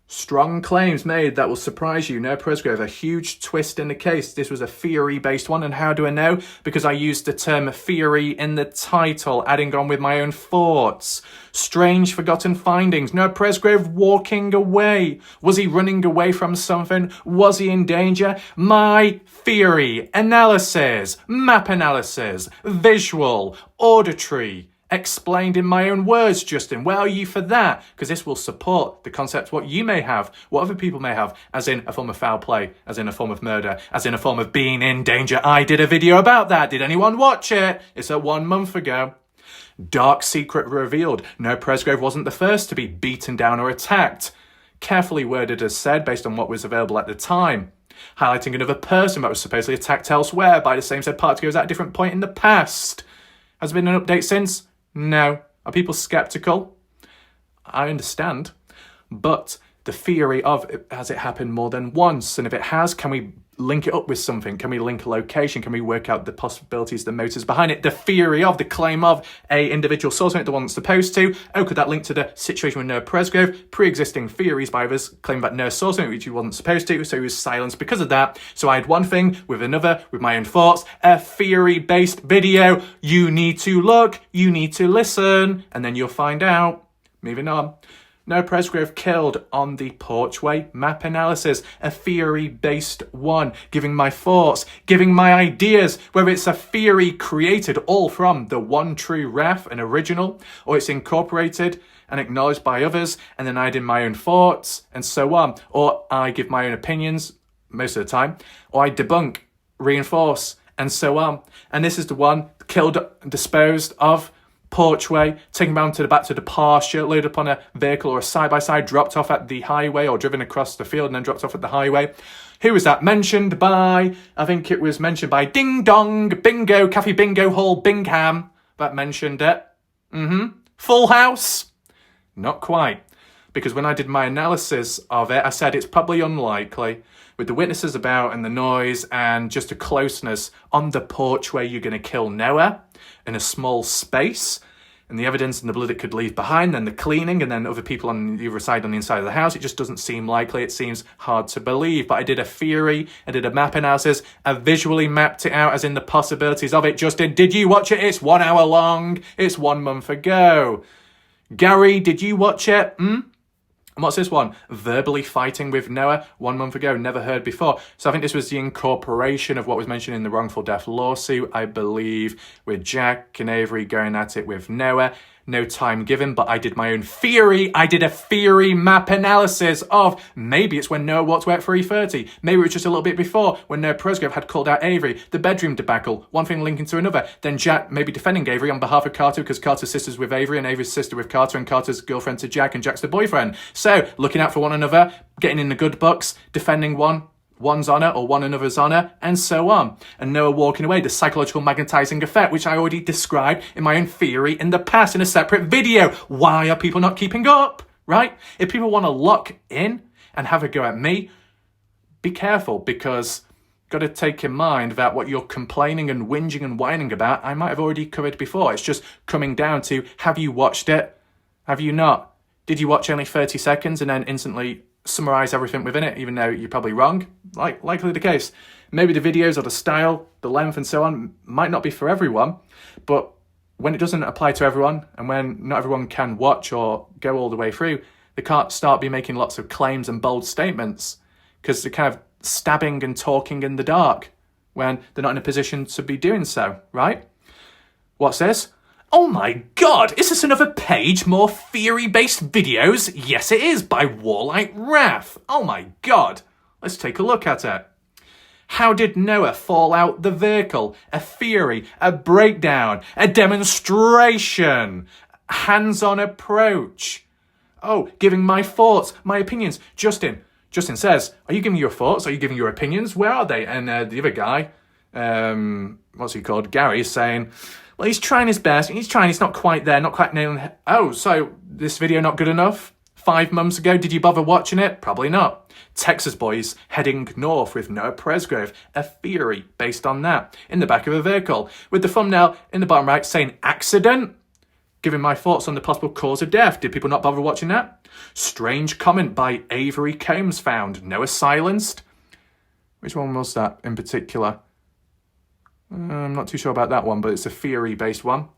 Strong claims made that will surprise you. Noah Presgrove, a huge twist in the case. This was a theory-based one, and how do I know? Because I used the term theory in the title, adding on with my own thoughts. Strange forgotten findings. Noah Presgrove walking away. Was he running away from something? Was he in danger? My theory, analysis, map analysis, visual, auditory, explained in my own words, Justin. Where are you for that? Because this will support the concept what you may have, what other people may have, as in a form of foul play, as in a form of murder, as in a form of being in danger. I did a video about that. Did anyone watch it? It's a 1 month ago. Dark secret revealed. Noah Presgrove wasn't the first to be beaten down or attacked. Carefully worded as said, based on what was available at the time. Highlighting another person that was supposedly attacked elsewhere by the same said partygoers at a different point in the past. Has there been an update since? No. Are people skeptical? I understand. But the theory of, has it happened more than once? And if it has, can we link it up with something? Can we link a location? Can we work out the possibilities, the motives behind it? The theory of, the claim of a individual saw something the one that's supposed to. Oh, could that link to the situation with Noah Presgrove? Pre-existing theories by others claim that Noah saw something which he wasn't supposed to, so he was silenced because of that. So I had one thing with another, with my own thoughts, a theory-based video. You need to look, you need to listen, and then you'll find out. Moving on. Noah Presgrove killed on the porchway. Map analysis, a theory-based one, giving my thoughts, giving my ideas, whether it's a theory created all from the one true Raf, an original, or it's incorporated and acknowledged by others, and then I did my own thoughts, and so on. Or I give my own opinions, most of the time, or I debunk, reinforce, and so on. And this is the one killed, disposed of, porchway, taken down to the back to the pasture, loaded up on a vehicle or a side-by-side, dropped off at the highway or driven across the field and then dropped off at the highway. Who was that mentioned by? I think it was mentioned by Ding Dong, Bingo, Cafe Bingo Hall, Bingham. That mentioned it. Full House? Not quite. Because when I did my analysis of it, I said it's probably unlikely. With the witnesses about and the noise and just a closeness on the porchway, you're going to kill Noah in a small space, and the evidence and the blood it could leave behind, then the cleaning, and then other people on the other side, on the inside of the house. It just doesn't seem likely. It seems hard to believe. But I did a theory, I did a map analysis, I visually mapped it out as in the possibilities of it. Justin, did you watch it? It's 1 hour long. It's 1 month ago. Gary, did you watch it? And what's this one? Verbally fighting with Noah 1 month ago, never heard before. So I think this was the incorporation of what was mentioned in the wrongful death lawsuit, I believe, with Jack and Avery going at it with Noah. No time given, but I did my own theory. I did a theory map analysis of maybe it's when Noah walked away at 3:30. Maybe it was just a little bit before when Noah Presgrove had called out Avery. The bedroom debacle, one thing linking to another. Then Jack maybe defending Avery on behalf of Carter because Carter's sister's with Avery and Avery's sister with Carter and Carter's girlfriend to Jack and Jack's the boyfriend. So looking out for one another, getting in the good books, defending one's honour or one another's honour, and so on. And Noah walking away, the psychological magnetising effect, which I already described in my own theory in the past in a separate video. Why are people not keeping up, right? If people want to lock in and have a go at me, be careful, because got to take in mind that what you're complaining and whinging and whining about, I might have already covered before. It's just coming down to, have you watched it? Have you not? Did you watch only 30 seconds and then instantly summarize everything within it, even though you're probably wrong? Likely the case. Maybe the videos or the style, the length and so on might not be for everyone, but when it doesn't apply to everyone and when not everyone can watch or go all the way through, they can't start be making lots of claims and bold statements because they're kind of stabbing and talking in the dark when they're not in a position to be doing so, right? What's this? Oh my god, is this another page? More theory-based videos? Yes it is, by Warlight Wrath. Oh my god. Let's take a look at it. How did Noah fall out the vehicle? A theory, a breakdown, a demonstration, hands-on approach. Oh, giving my thoughts, my opinions. Justin says, are you giving your thoughts? Are you giving your opinions? Where are they? And the other guy, what's he called? Gary, is saying, well, he's trying his best. He's not quite there, not quite nailing it. Oh, so this video not good enough? 5 months ago, did you bother watching it? Probably not. Texas boys heading north with Noah Presgrove, a theory based on that, in the back of a vehicle, with the thumbnail in the bottom right saying accident. Giving my thoughts on the possible cause of death. Did people not bother watching that? Strange comment by Avery Combs found. Noah silenced. Which one was that in particular? I'm not too sure about that one, but it's a theory-based one.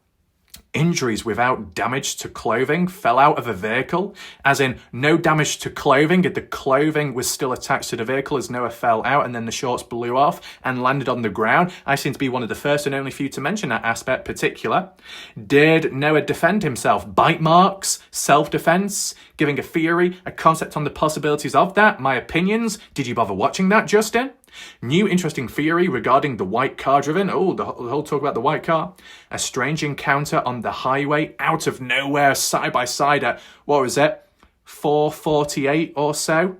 Injuries without damage to clothing, fell out of a vehicle, as in no damage to clothing. The clothing was still attached to the vehicle as Noah fell out and then the shorts blew off and landed on the ground. I seem to be one of the first and only few to mention that aspect particular. Did Noah defend himself? Bite marks, self-defense, giving a theory, a concept on the possibilities of that, my opinions. Did you bother watching that, Justin? New interesting theory regarding the white car driven. Oh, the whole talk about the white car. A strange encounter on the highway out of nowhere, side by side at, what was it, 4:48 or so?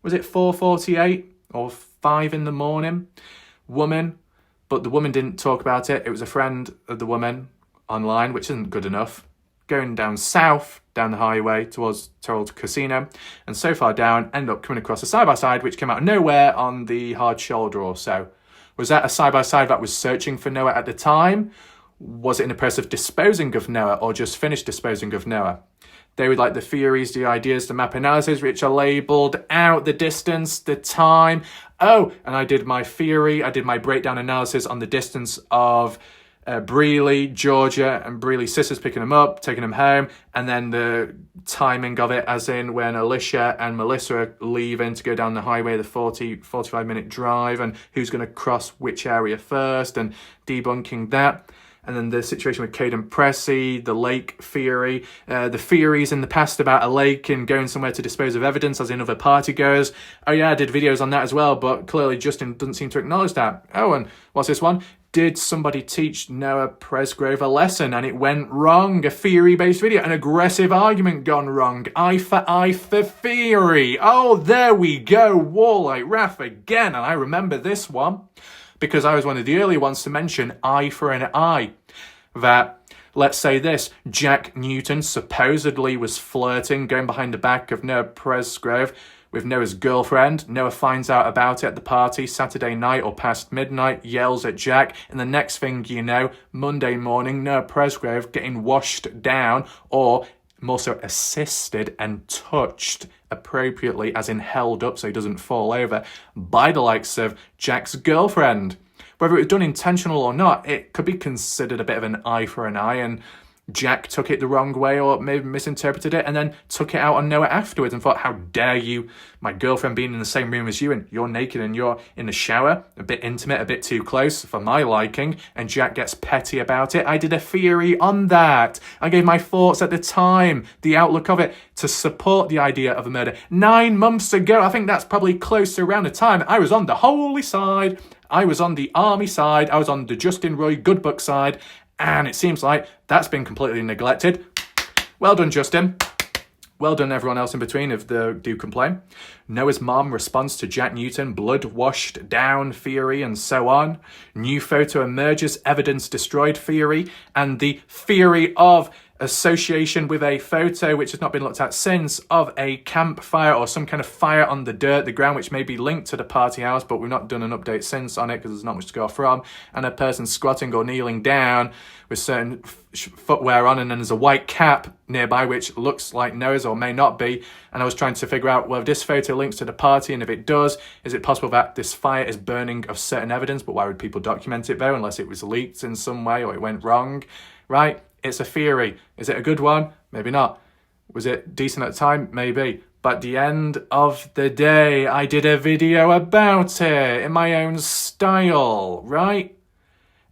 Was it 4:48 or 5 in the morning? Woman, but the woman didn't talk about it. It was a friend of the woman online, which isn't good enough. Going down south, down the highway towards Terrell Casino, and so far down, end up coming across a side-by-side which came out of nowhere on the hard shoulder or so. Was that a side-by-side that was searching for Noah at the time? Was it in the process of disposing of Noah or just finished disposing of Noah? They would like the theories, the ideas, the map analysis, which are labelled out, the distance, the time. Oh, and I did my theory, I did my breakdown analysis on the distance of Breeley, Georgia, and Breeley's sisters picking him up, taking him home, and then the timing of it, as in when Alicia and Melissa are leaving to go down the highway, the 45-minute drive, and who's going to cross which area first, and debunking that. And then the situation with Caden Pressey, the lake theory, the theories in the past about a lake and going somewhere to dispose of evidence, as in other partygoers. Oh yeah, I did videos on that as well, but clearly Justin doesn't seem to acknowledge that. Oh, and what's this one? Did somebody teach Noah Presgrove a lesson and it went wrong? A theory-based video, an aggressive argument gone wrong. Eye for theory. Oh, there we go. Warlight Wrath again. And I remember this one because I was one of the early ones to mention eye for an eye. That, let's say this, Jack Newton supposedly was flirting, going behind the back of Noah Presgrove with Noah's girlfriend. Noah finds out about it at the party Saturday night or past midnight, yells at Jack, and the next thing you know, Monday morning, Noah Presgrove getting washed down, or more so assisted and touched appropriately, as in held up so he doesn't fall over, by the likes of Jack's girlfriend. Whether it was done intentional or not, it could be considered a bit of an eye for an eye, and Jack took it the wrong way or maybe misinterpreted it and then took it out on Noah afterwards and thought, how dare you, my girlfriend being in the same room as you and you're naked and you're in the shower, a bit intimate, a bit too close for my liking, and Jack gets petty about it. I did a theory on that. I gave my thoughts at the time, the outlook of it, to support the idea of a murder. 9 months ago, I think that's probably close to around the time I was on the holy side. I was on the army side. I was on the Justin Roy good book side. And it seems like that's been completely neglected. Well done, Justin. Well done, everyone else in between, if they do complain. Noah's mom responds to Jack Newton, blood-washed down theory, and so on. New photo emerges, evidence destroyed theory, and the theory of association with a photo which has not been looked at since of a campfire or some kind of fire on the dirt, the ground, which may be linked to the party house, but we've not done an update since on it because there's not much to go from, and a person squatting or kneeling down with certain footwear on, and then there's a white cap nearby which looks like Noah's or may not be. And I was trying to figure out, well, if this photo links to the party, and if it does, is it possible that this fire is burning of certain evidence? But why would people document it though, unless it was leaked in some way or it went wrong, right? It's a theory. Is it a good one? Maybe not. Was it decent at the time? Maybe. But at the end of the day, I did a video about it in my own style, right?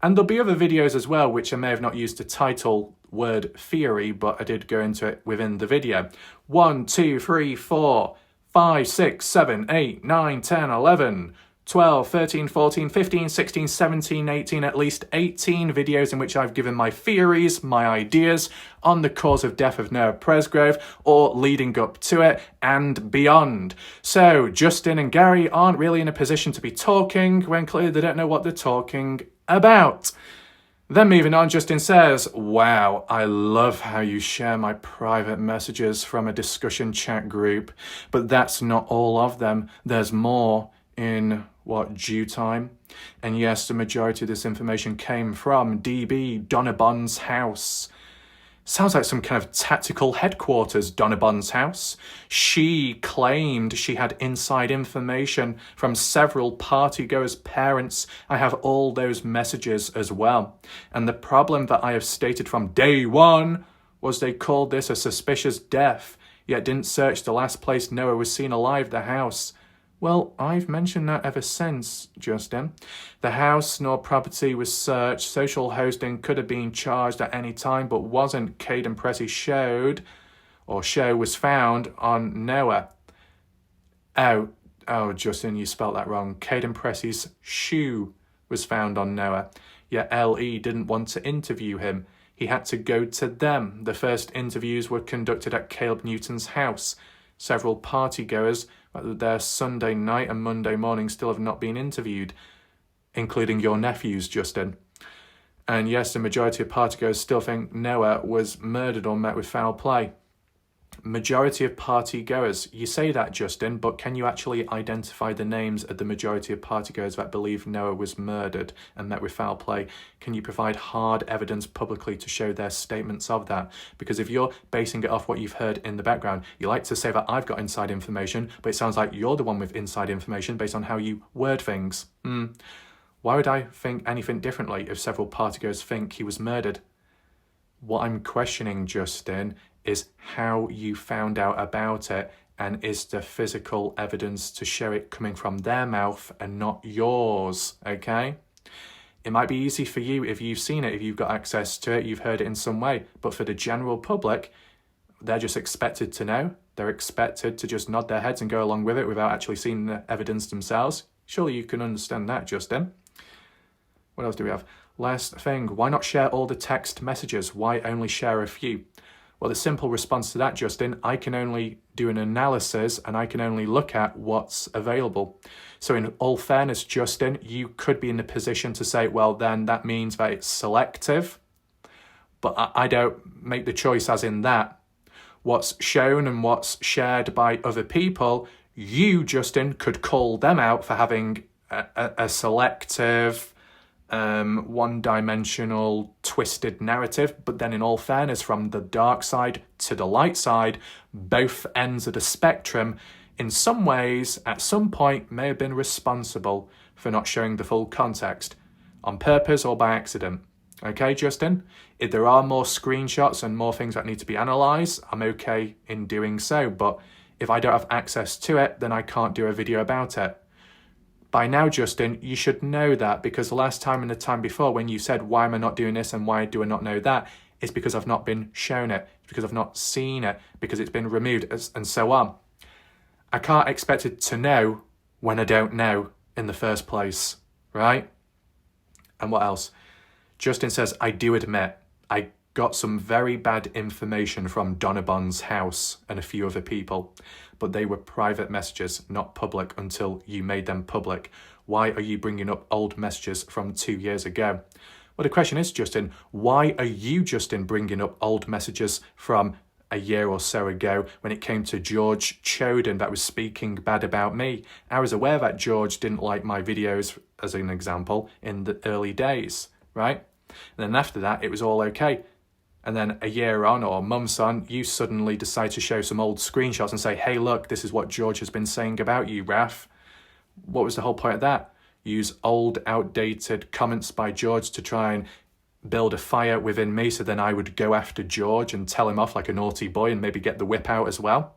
And there'll be other videos as well, which I may have not used the title word theory, but I did go into it within the video. 1, 2, 3, 4, 5, 6, 7, 8, 9, 10, 11, 12, 13, 14, 15, 16, 17, 18, at least 18 videos in which I've given my theories, my ideas on the cause of death of Noah Presgrove or leading up to it and beyond. So Justin and Gary aren't really in a position to be talking when clearly they don't know what they're talking about. Then moving on, Justin says, wow, I love how you share my private messages from a discussion chat group, but that's not all of them. There's more in due time. And yes, the majority of this information came from DB Donabon's house. Sounds like some kind of tactical headquarters, Donabon's house. She claimed she had inside information from several partygoers' parents. I have all those messages as well. And the problem that I have stated from day one was they called this a suspicious death, yet didn't search the last place Noah was seen alive, the house. Well, I've mentioned that ever since, Justin. The house nor property was searched. Social hosting could have been charged at any time, but wasn't. Caden Pressey show was found on Noah. Oh, Justin, you spelt that wrong. Caden Pressey's shoe was found on Noah. Yet LE didn't want to interview him. He had to go to them. The first interviews were conducted at Caleb Newton's house. Several partygoers, their Sunday night and Monday morning, still have not been interviewed, including your nephews, Justin. And yes, the majority of partygoers still think Noah was murdered or met with foul play. Majority of partygoers. You say that, Justin, but can you actually identify the names of the majority of partygoers that believe Noah was murdered and met with foul play? Can you provide hard evidence publicly to show their statements of that? Because if you're basing it off what you've heard in the background, you like to say that I've got inside information, but it sounds like you're the one with inside information based on how you word things. Why would I think anything differently if several partygoers think he was murdered? What I'm questioning, Justin, is how you found out about it, and is the physical evidence to show it coming from their mouth and not yours, okay? It might be easy for you if you've seen it, if you've got access to it, you've heard it in some way, but for the general public, they're just expected to know. They're expected to just nod their heads and go along with it without actually seeing the evidence themselves. Surely you can understand that, Justin. What else do we have? Last thing, why not share all the text messages? Why only share a few? Well, the simple response to that, Justin, I can only do an analysis and I can only look at what's available. So in all fairness, Justin, you could be in a position to say, well, then that means that it's selective. But I don't make the choice as in that. What's shown and what's shared by other people, you, Justin, could call them out for having a selective, one-dimensional, twisted narrative. But then in all fairness, from the dark side to the light side, both ends of the spectrum, in some ways, at some point, may have been responsible for not showing the full context, on purpose or by accident. Okay, Justin? If there are more screenshots and more things that need to be analysed, I'm okay in doing so. But if I don't have access to it, then I can't do a video about it. By now, Justin, you should know that, because the last time and the time before when you said, why am I not doing this and why do I not know that? It's because I've not been shown it, it's because I've not seen it, because it's been removed, and so on. I can't expect it to know when I don't know in the first place, right? And what else? Justin says, I do admit, I got some very bad information from Donabon's house and a few other people, but they were private messages, not public until you made them public. Why are you bringing up old messages from 2 years ago? Well, the question is, Justin, why are you, Justin, bringing up old messages from a year or so ago when it came to George Choden that was speaking bad about me? I was aware that George didn't like my videos, as an example, in the early days, right? And then after that, it was all okay. And then a year on or months on, you suddenly decide to show some old screenshots and say, hey, look, this is what George has been saying about you, Raf. What was the whole point of that? Use old, outdated comments by George to try and build a fire within me, so then I would go after George and tell him off like a naughty boy and maybe get the whip out as well.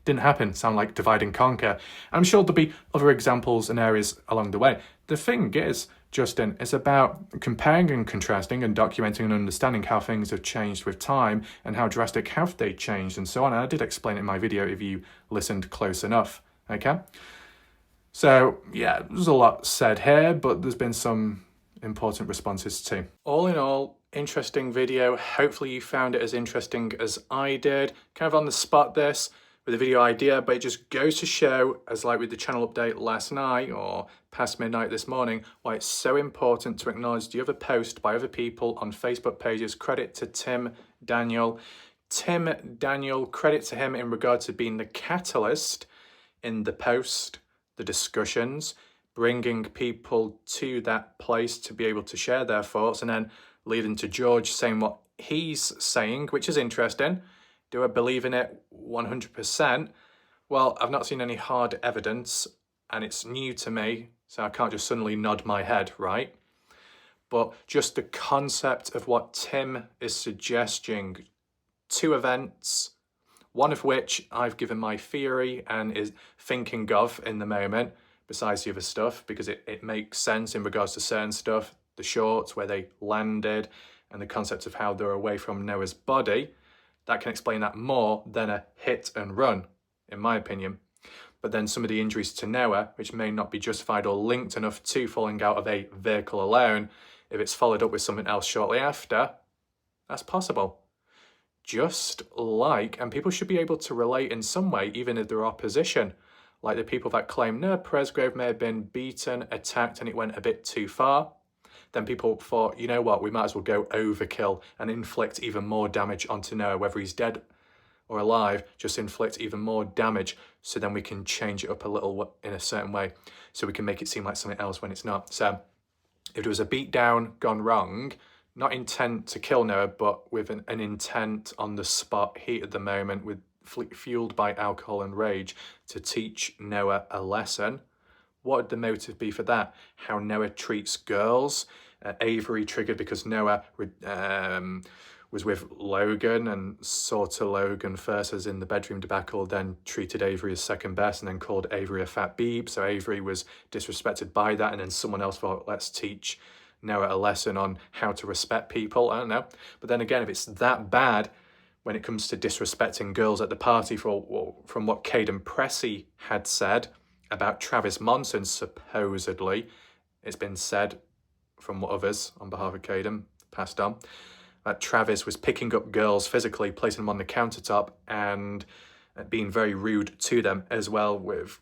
Didn't happen. Sound like divide and conquer. I'm sure there'll be other examples and areas along the way. The thing is, Justin, it's about comparing and contrasting and documenting and understanding how things have changed with time and how drastic have they changed and so on. And I did explain it in my video if you listened close enough, okay? So, yeah, there's a lot said here, but there's been some important responses too. All in all, interesting video. Hopefully you found it as interesting as I did. Kind of on the spot this with a video idea, but it just goes to show, as like with the channel update last night or past midnight this morning, why it's so important to acknowledge the other post by other people on Facebook pages. Credit to Tim Daniel. Tim Daniel, credit to him in regard to being the catalyst in the post, the discussions, bringing people to that place to be able to share their thoughts, and then leading to George saying what he's saying, which is interesting. Do I believe in it 100%? Well, I've not seen any hard evidence, and it's new to me, so I can't just suddenly nod my head, right? But just the concept of what Tim is suggesting, 2 events, one of which I've given my theory and is thinking of in the moment, besides the other stuff, because it makes sense in regards to certain stuff, the shorts, where they landed, and the concept of how they're away from Noah's body. That can explain that more than a hit and run, in my opinion. But then some of the injuries to Noah, which may not be justified or linked enough to falling out of a vehicle alone, if it's followed up with something else shortly after, that's possible. Just like, and people should be able to relate in some way, even if they're opposition, like the people that claim Noah Presgrove may have been beaten, attacked, and it went a bit too far. Then people thought, you know what, we might as well go overkill and inflict even more damage onto Noah, whether he's dead or alive, just inflict even more damage, so then we can change it up a little in a certain way, so we can make it seem like something else when it's not. So if there was a beatdown gone wrong, not intent to kill Noah, but with an intent on the spot, heat at the moment, with fueled by alcohol and rage, to teach Noah a lesson, what would the motive be for that? How Noah treats girls? Avery triggered because Noah was with Logan and saw to Logan first as in the bedroom debacle, then treated Avery as second best and then called Avery a fat beeb. So Avery was disrespected by that, and then someone else thought, let's teach Noah a lesson on how to respect people. I don't know. But then again, if it's that bad when it comes to disrespecting girls at the party, from what Caden Pressey had said about Travis Monson, supposedly, it's been said from what others on behalf of Caden passed on, that Travis was picking up girls physically, placing them on the countertop and being very rude to them, as well with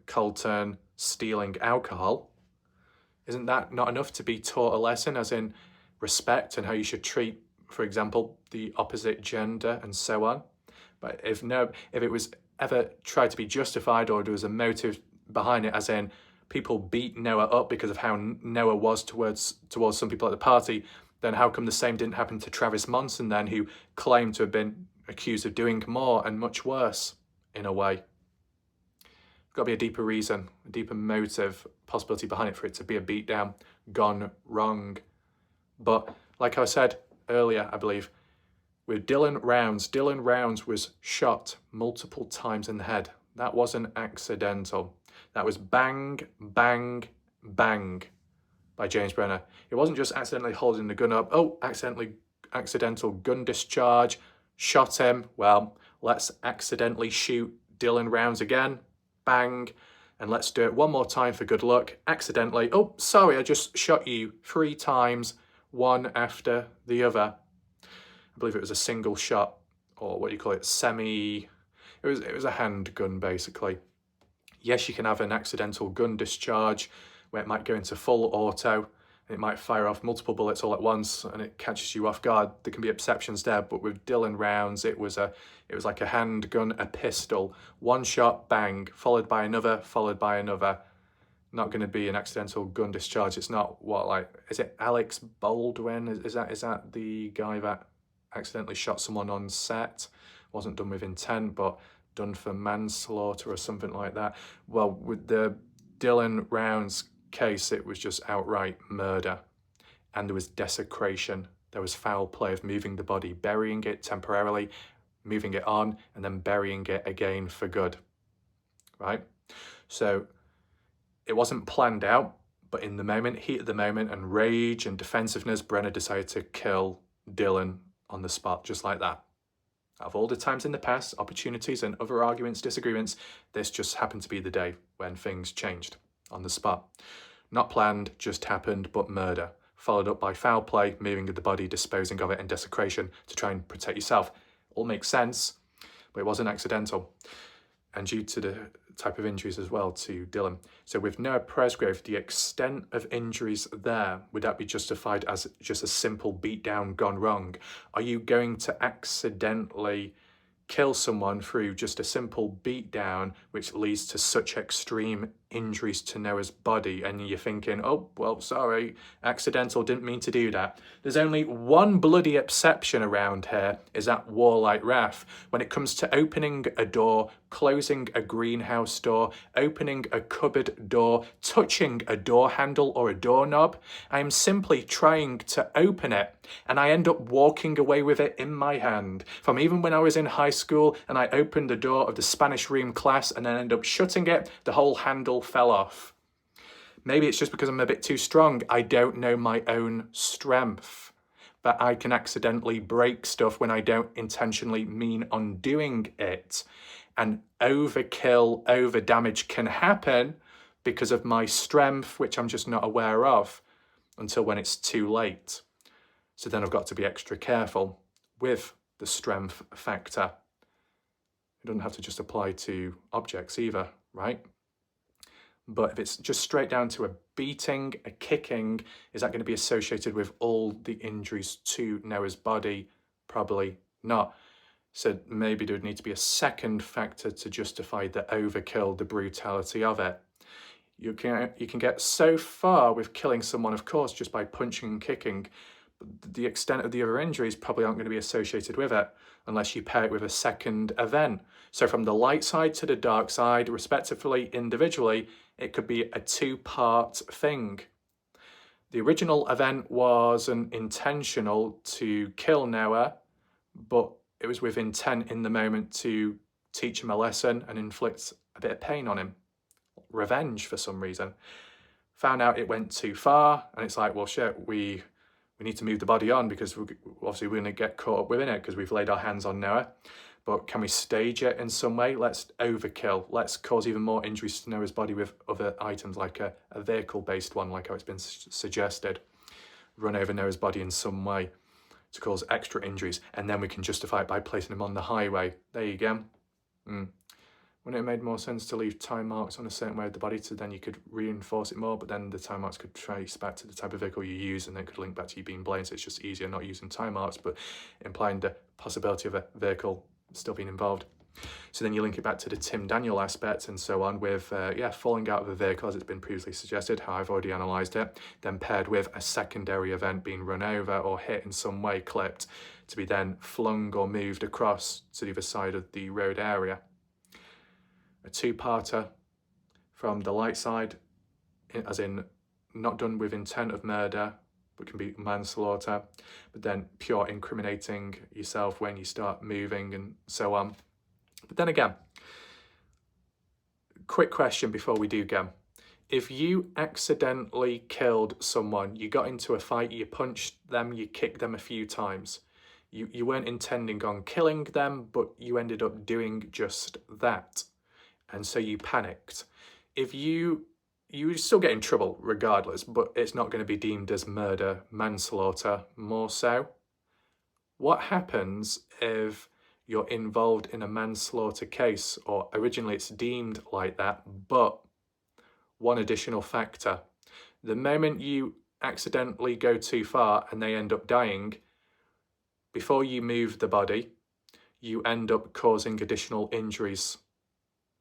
Colton stealing alcohol. Isn't that not enough to be taught a lesson, as in respect and how you should treat, for example, the opposite gender and so on? But if it was ever tried to be justified, or there was a motive behind it, as in people beat Noah up because of how Noah was towards some people at the party, then how come the same didn't happen to Travis Monson then, who claimed to have been accused of doing more and much worse in a way? Got to be a deeper reason, a deeper motive, possibility behind it for it to be a beatdown gone wrong. But Like I said earlier, I believe, with Dylan Rounds was shot multiple times in the head. That wasn't accidental. That was bang, bang, bang by James Brenner. It wasn't just accidentally holding the gun up. Oh, accidental gun discharge, shot him. Well, let's accidentally shoot Dylan Rounds again. Bang. And let's do it one more time for good luck. Accidentally. Oh, sorry, I just shot you 3 times, one after the other. I believe it was a single shot, or what do you call it, it was a handgun basically. Yes, you can have an accidental gun discharge where it might go into full auto and it might fire off multiple bullets all at once and it catches you off guard. There can be exceptions there, but with Dylan Rounds, it was like a handgun, a pistol, one shot, bang, followed by another, followed by another. Not going to be an accidental gun discharge. It's not is it Alex Baldwin? Is that the guy that accidentally shot someone on set? Wasn't done with intent, but done for manslaughter or something like that. Well, with the Dylan Rounds case, it was just outright murder, and there was desecration. There was foul play of moving the body, burying it temporarily, moving it on, and then burying it again for good, right? So it wasn't planned out, but in the moment, heat of the moment, and rage and defensiveness, Brenner decided to kill Dylan on the spot, just like that. Out of all the times in the past, opportunities and other arguments, disagreements, this just happened to be the day when things changed on the spot. Not planned, just happened, but murder. Followed up by foul play, moving of the body, disposing of it, and desecration to try and protect yourself. All makes sense, but it wasn't accidental. And due to the type of injuries as well to Dylan. So with Noah Presgrove, the extent of injuries there, would that be justified as just a simple beatdown gone wrong? Are you going to accidentally kill someone through just a simple beatdown, which leads to such extreme injuries to Noah's body, and you're thinking, oh, well, sorry, accidental, didn't mean to do that? There's only one bloody exception around here, is that Warlight Wrath. When it comes to opening a door, closing a greenhouse door, opening a cupboard door, touching a door handle or a doorknob, I am simply trying to open it, and I end up walking away with it in my hand. From even when I was in high school and I opened the door of the Spanish room class and then end up shutting it, the whole handle fell off. Maybe it's just because I'm a bit too strong. I don't know my own strength. That I can accidentally break stuff when I don't intentionally mean on doing it. And overkill, over damage can happen because of my strength, which I'm just not aware of until when it's too late. So then I've got to be extra careful with the strength factor. It doesn't have to just apply to objects either, right? But if it's just straight down to a beating, a kicking, is that going to be associated with all the injuries to Noah's body? Probably not. So maybe there would need to be a second factor to justify the overkill, the brutality of it. You can get so far with killing someone, of course, just by punching and kicking. But the extent of the other injuries probably aren't going to be associated with it unless you pair it with a second event. So from the light side to the dark side, respectively, individually, it could be a 2-part thing. The original event wasn't intentional to kill Noah, but it was with intent in the moment to teach him a lesson and inflict a bit of pain on him. Revenge for some reason. Found out it went too far, and it's like, well, shit, we need to move the body on because obviously we're going to get caught up within it because we've laid our hands on Noah. But can we stage it in some way? Let's overkill. Let's cause even more injuries to Noah's body with other items, like a vehicle-based one, like how it's been suggested. Run over Noah's body in some way to cause extra injuries, and then we can justify it by placing him on the highway. There you go. Wouldn't it have made more sense to leave time marks on a certain way of the body so then you could reinforce it more, but then the time marks could trace back to the type of vehicle you use and then could link back to you being blamed, so it's just easier not using time marks, but implying the possibility of a vehicle still being involved. So then you link it back to the Tim Daniel aspect and so on with, falling out of a vehicle as it's been previously suggested, how I've already analysed it, then paired with a secondary event being run over or hit in some way, clipped, to be then flung or moved across to the other side of the road area. A 2-parter from the light side, as in not done with intent of murder, but can be manslaughter. But then pure incriminating yourself when you start moving and so on. But then again, quick question before we do go. If you accidentally killed someone, you got into a fight, you punched them, you kicked them a few times, you weren't intending on killing them, but you ended up doing just that. And so you panicked. If you still get in trouble regardless, but it's not going to be deemed as murder, manslaughter more so. What happens if you're involved in a manslaughter case, or originally it's deemed like that, but one additional factor. The moment you accidentally go too far and they end up dying, before you move the body, you end up causing additional injuries,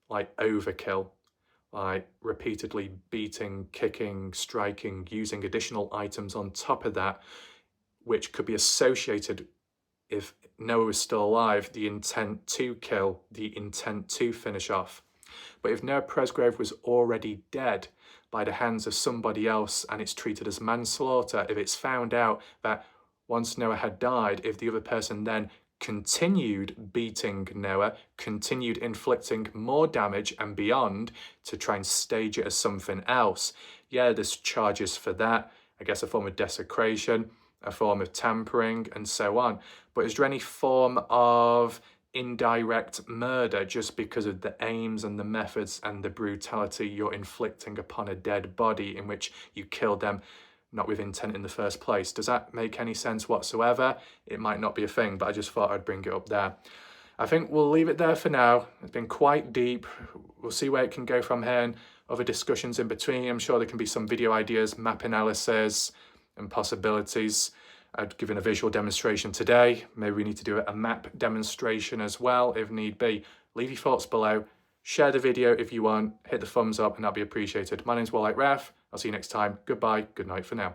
like overkill, like repeatedly beating, kicking, striking, using additional items on top of that, which could be associated, if Noah was still alive, the intent to kill, the intent to finish off. But if Noah Presgrove was already dead by the hands of somebody else and it's treated as manslaughter, if it's found out that once Noah had died, if the other person then continued beating Noah, continued inflicting more damage and beyond to try and stage it as something else, yeah, there's charges for that. I guess a form of desecration, a form of tampering, and so on. But is there any form of indirect murder just because of the aims and the methods and the brutality you're inflicting upon a dead body in which you killed them not with intent in the first place? Does that make any sense whatsoever? It might not be a thing, but I just thought I'd bring it up there. I think we'll leave it there for now. It's been quite deep. We'll see where it can go from here and other discussions in between. I'm sure there can be some video ideas, map analysis and possibilities. I've given a visual demonstration today. Maybe we need to do a map demonstration as well if need be. Leave your thoughts below. Share the video if you want. Hit the thumbs up and that'll be appreciated. My name's Wallite Raf. I'll see you next time. Goodbye. Good night for now.